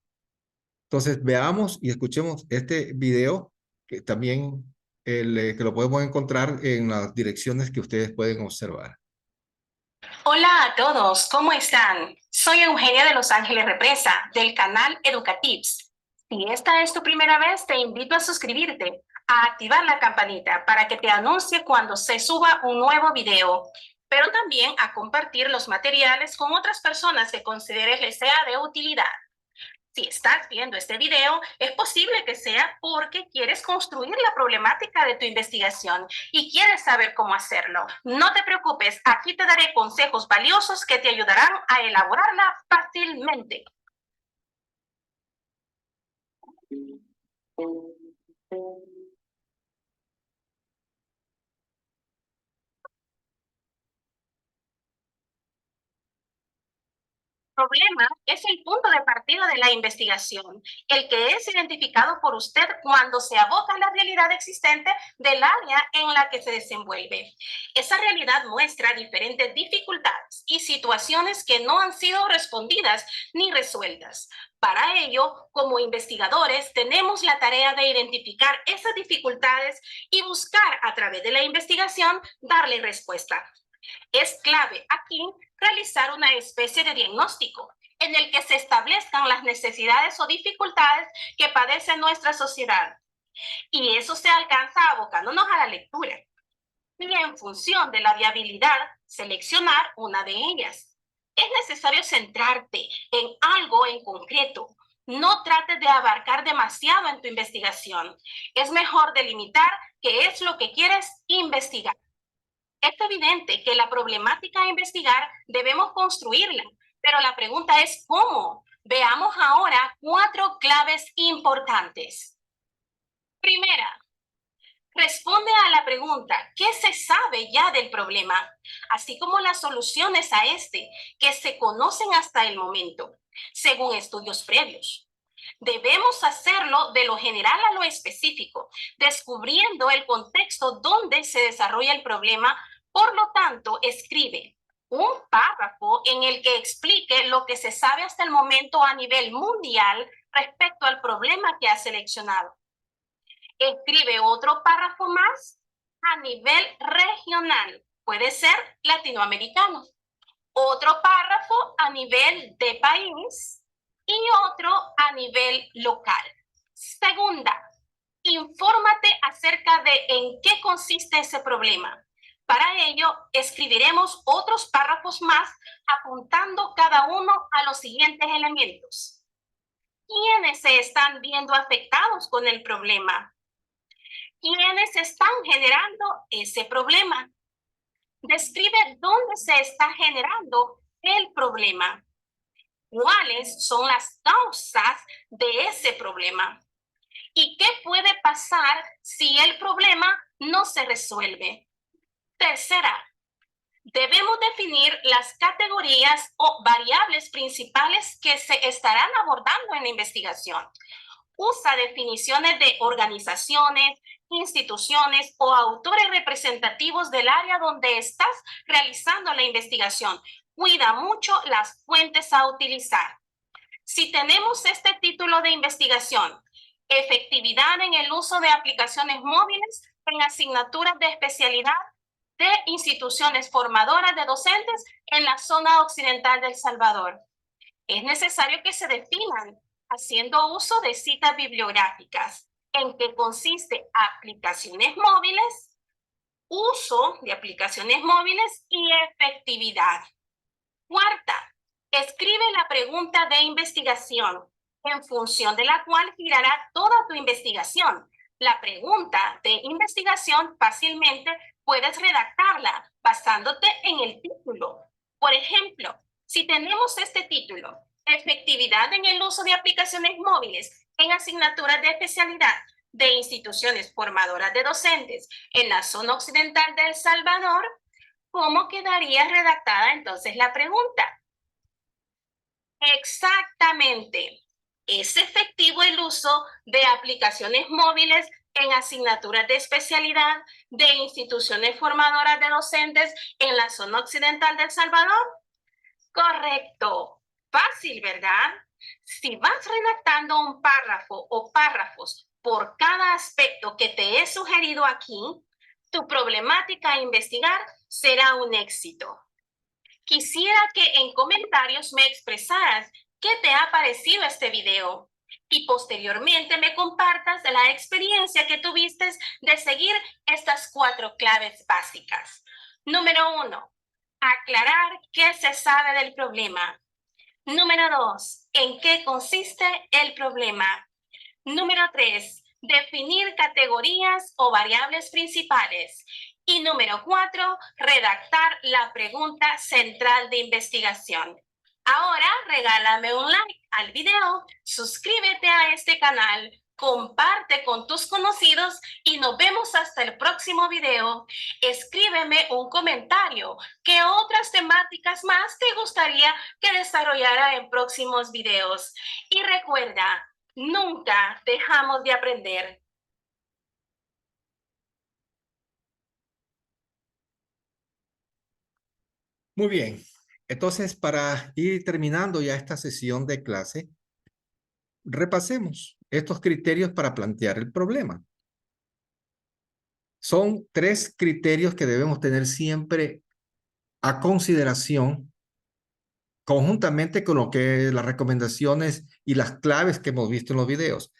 Entonces veamos y escuchemos este video que también que lo podemos encontrar en las direcciones que ustedes pueden observar. Hola a todos, ¿cómo están? Soy Eugenia de Los Ángeles Represa, del canal Educatips. Si esta es tu primera vez, te invito a suscribirte, a activar la campanita para que te anuncie cuando se suba un nuevo video, pero también a compartir los materiales con otras personas que consideres les sea de utilidad. Si estás viendo este video, es posible que sea porque quieres construir la problemática de tu investigación y quieres saber cómo hacerlo. No te preocupes, aquí te daré consejos valiosos que te ayudarán a elaborarla fácilmente. Problema es el punto de partida de la investigación, el que es identificado por usted cuando se aboca a la realidad existente del área en la que se desenvuelve. Esa realidad muestra diferentes dificultades y situaciones que no han sido respondidas ni resueltas. Para ello, como investigadores, tenemos la tarea de identificar esas dificultades y buscar a través de la investigación darle respuesta. Es clave aquí realizar una especie de diagnóstico en el que se establezcan las necesidades o dificultades que padece nuestra sociedad. Y eso se alcanza abocándonos a la lectura. Y en función de la viabilidad, seleccionar una de ellas. Es necesario centrarte en algo en concreto. No trates de abarcar demasiado en tu investigación. Es mejor delimitar qué es lo que quieres investigar. Es evidente que la problemática a investigar debemos construirla, pero la pregunta es ¿cómo? Veamos ahora 4 claves importantes. Primera, responde a la pregunta, ¿qué se sabe ya del problema? Así como las soluciones a este, que se conocen hasta el momento, según estudios previos. Debemos hacerlo de lo general a lo específico, descubriendo el contexto donde se desarrolla el problema. Por lo tanto, escribe un párrafo en el que explique lo que se sabe hasta el momento a nivel mundial respecto al problema que ha seleccionado. Escribe otro párrafo más a nivel regional, puede ser latinoamericano. Otro párrafo a nivel de país y otro a nivel local. Segunda, infórmate acerca de en qué consiste ese problema. Para ello, escribiremos otros párrafos más apuntando cada uno a los siguientes elementos. ¿Quiénes se están viendo afectados con el problema? ¿Quiénes están generando ese problema? Describe dónde se está generando el problema. ¿Cuáles son las causas de ese problema? ¿Y qué puede pasar si el problema no se resuelve? Tercera, debemos definir las categorías o variables principales que se estarán abordando en la investigación. Usa definiciones de organizaciones, instituciones o autores representativos del área donde estás realizando la investigación. Cuida mucho las fuentes a utilizar. Si tenemos este título de investigación, efectividad en el uso de aplicaciones móviles en asignaturas de especialidad de instituciones formadoras de docentes en la zona occidental de El Salvador. Es necesario que se definan haciendo uso de citas bibliográficas, en que consiste aplicaciones móviles, uso de aplicaciones móviles y efectividad. Cuarta, escribe la pregunta de investigación, en función de la cual girará toda tu investigación. La pregunta de investigación fácilmente puedes redactarla basándote en el título. Por ejemplo, si tenemos este título, efectividad en el uso de aplicaciones móviles en asignaturas de especialidad de instituciones formadoras de docentes en la zona occidental de El Salvador, ¿cómo quedaría redactada entonces la pregunta? Exactamente. ¿Es efectivo el uso de aplicaciones móviles en asignaturas de especialidad de instituciones formadoras de docentes en la zona occidental de El Salvador? Correcto. Fácil, ¿verdad? Si vas redactando un párrafo o párrafos por cada aspecto que te he sugerido aquí, tu problemática a investigar será un éxito. Quisiera que en comentarios me expresaras qué te ha parecido este video y posteriormente me compartas la experiencia que tuviste de seguir estas 4 claves básicas. Número 1, aclarar qué se sabe del problema. Número 2, ¿en qué consiste el problema? Número 3, definir categorías o variables principales. Y número 4, redactar la pregunta central de investigación. Ahora regálame un like al video, suscríbete a este canal, comparte con tus conocidos y nos vemos hasta el próximo video. Escríbeme un comentario. ¿Qué otras temáticas más te gustaría que desarrollara en próximos videos? Y recuerda, nunca dejamos de aprender. Muy bien. Entonces, para ir terminando ya esta sesión de clase, repasemos estos criterios para plantear el problema. Son 3 criterios que debemos tener siempre a consideración, conjuntamente con lo que las recomendaciones y las claves que hemos visto en los videos.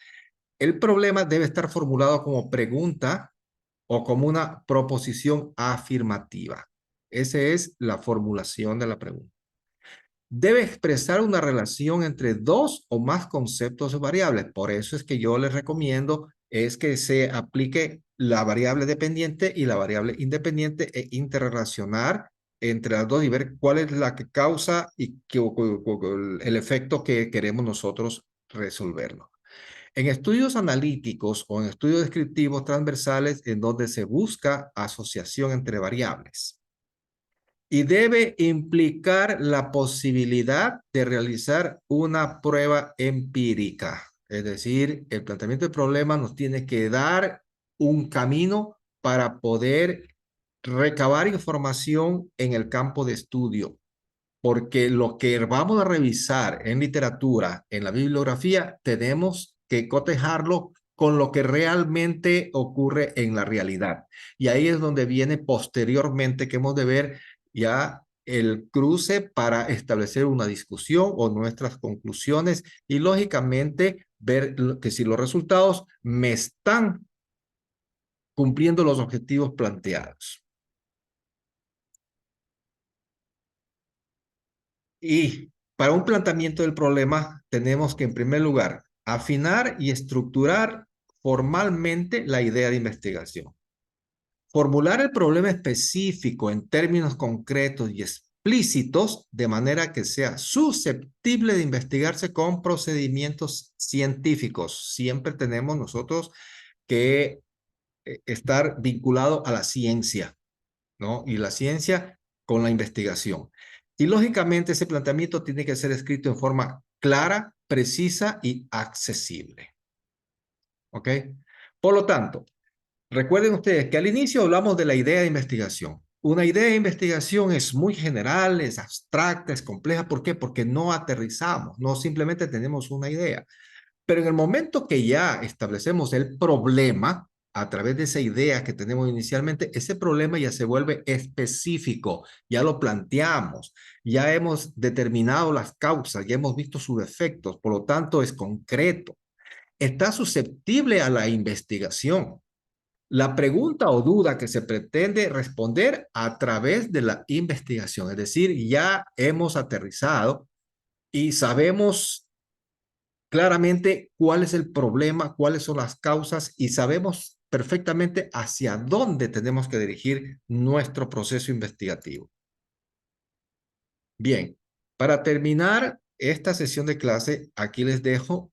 El problema debe estar formulado como pregunta o como una proposición afirmativa. Esa es la formulación de la pregunta. Debe expresar una relación entre 2 o más conceptos o variables. Por eso es que yo les recomiendo es que se aplique la variable dependiente y la variable independiente e interrelacionar entre las dos y ver cuál es la que causa y el efecto que queremos nosotros resolverlo. En estudios analíticos o en estudios descriptivos transversales en donde se busca asociación entre variables. Y debe implicar la posibilidad de realizar una prueba empírica. Es decir, el planteamiento del problema nos tiene que dar un camino para poder recabar información en el campo de estudio. Porque lo que vamos a revisar en literatura, en la bibliografía, tenemos que cotejarlo con lo que realmente ocurre en la realidad. Y ahí es donde viene posteriormente que hemos de ver ya el cruce para establecer una discusión o nuestras conclusiones y lógicamente ver que si los resultados me están cumpliendo los objetivos planteados. Y para un planteamiento del problema tenemos que en primer lugar afinar y estructurar formalmente la idea de investigación. Formular el problema específico en términos concretos y explícitos de manera que sea susceptible de investigarse con procedimientos científicos. Siempre tenemos nosotros que estar vinculado a la ciencia, ¿no? Y la ciencia con la investigación. Y lógicamente ese planteamiento tiene que ser escrito en forma clara, precisa y accesible. ¿Ok? Por lo tanto, recuerden ustedes que al inicio hablamos de la idea de investigación. Una idea de investigación es muy general, es abstracta, es compleja. ¿Por qué? Porque no aterrizamos, no simplemente tenemos una idea. Pero en el momento que ya establecemos el problema, a través de esa idea que tenemos inicialmente, ese problema ya se vuelve específico, ya lo planteamos, ya hemos determinado las causas, ya hemos visto sus efectos, por lo tanto es concreto. Está susceptible a la investigación. La pregunta o duda que se pretende responder a través de la investigación, es decir, ya hemos aterrizado y sabemos claramente cuál es el problema, cuáles son las causas y sabemos perfectamente hacia dónde tenemos que dirigir nuestro proceso investigativo. Bien, para terminar esta sesión de clase, aquí les dejo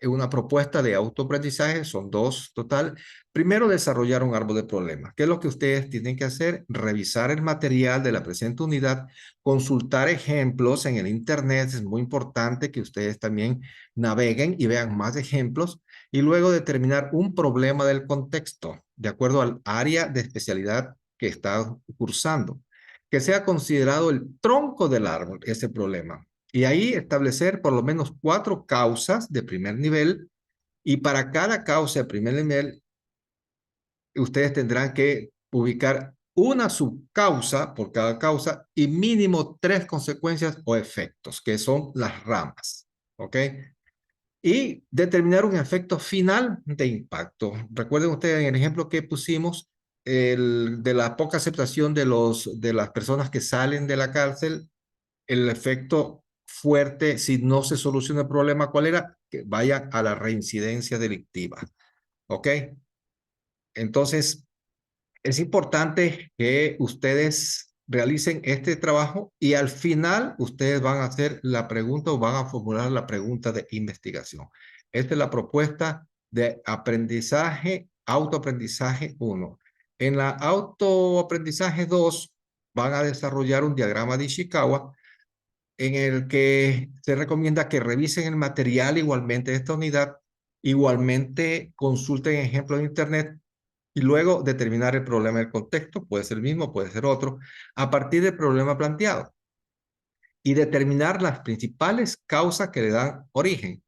una propuesta de autoaprendizaje, son 2 total. Primero, desarrollar un árbol de problemas. ¿Qué es lo que ustedes tienen que hacer? Revisar el material de la presente unidad, consultar ejemplos en el internet. Es muy importante que ustedes también naveguen y vean más ejemplos y luego determinar un problema del contexto de acuerdo al área de especialidad que está cursando. Que sea considerado el tronco del árbol, ese problema. Y ahí establecer por lo menos 4 causas de primer nivel y para cada causa de primer nivel ustedes tendrán que ubicar una subcausa por cada causa y mínimo 3 consecuencias o efectos, que son las ramas. ¿Ok? Y determinar un efecto final de impacto. Recuerden ustedes en el ejemplo que pusimos, el de la poca aceptación de las personas que salen de la cárcel, el efecto fuerte, si no se soluciona el problema, ¿cuál era? Que vayan a la reincidencia delictiva. ¿Ok? Entonces, es importante que ustedes realicen este trabajo y al final ustedes van a hacer la pregunta o van a formular la pregunta de investigación. Esta es la propuesta de aprendizaje, autoaprendizaje 1. En la autoaprendizaje 2 van a desarrollar un diagrama de Ishikawa en el que se recomienda que revisen el material igualmente de esta unidad, igualmente consulten ejemplos de internet y luego determinar el problema del contexto, puede ser el mismo, puede ser otro, a partir del problema planteado y determinar las principales causas que le dan origen,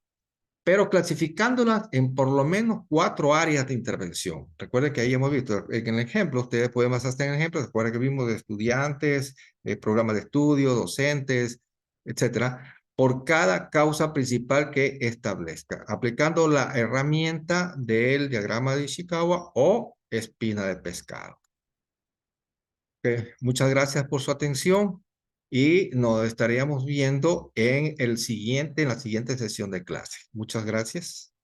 pero clasificándolas en por lo menos 4 áreas de intervención. Recuerden que ahí hemos visto en el ejemplo, ustedes pueden basarse en el ejemplo, recuerden que vimos de estudiantes, programas de estudio, docentes, etcétera, por cada causa principal que establezca, aplicando la herramienta del diagrama de Ishikawa o espina de pescado. Muchas gracias por su atención y nos estaríamos viendo en la siguiente sesión de clase. Muchas gracias.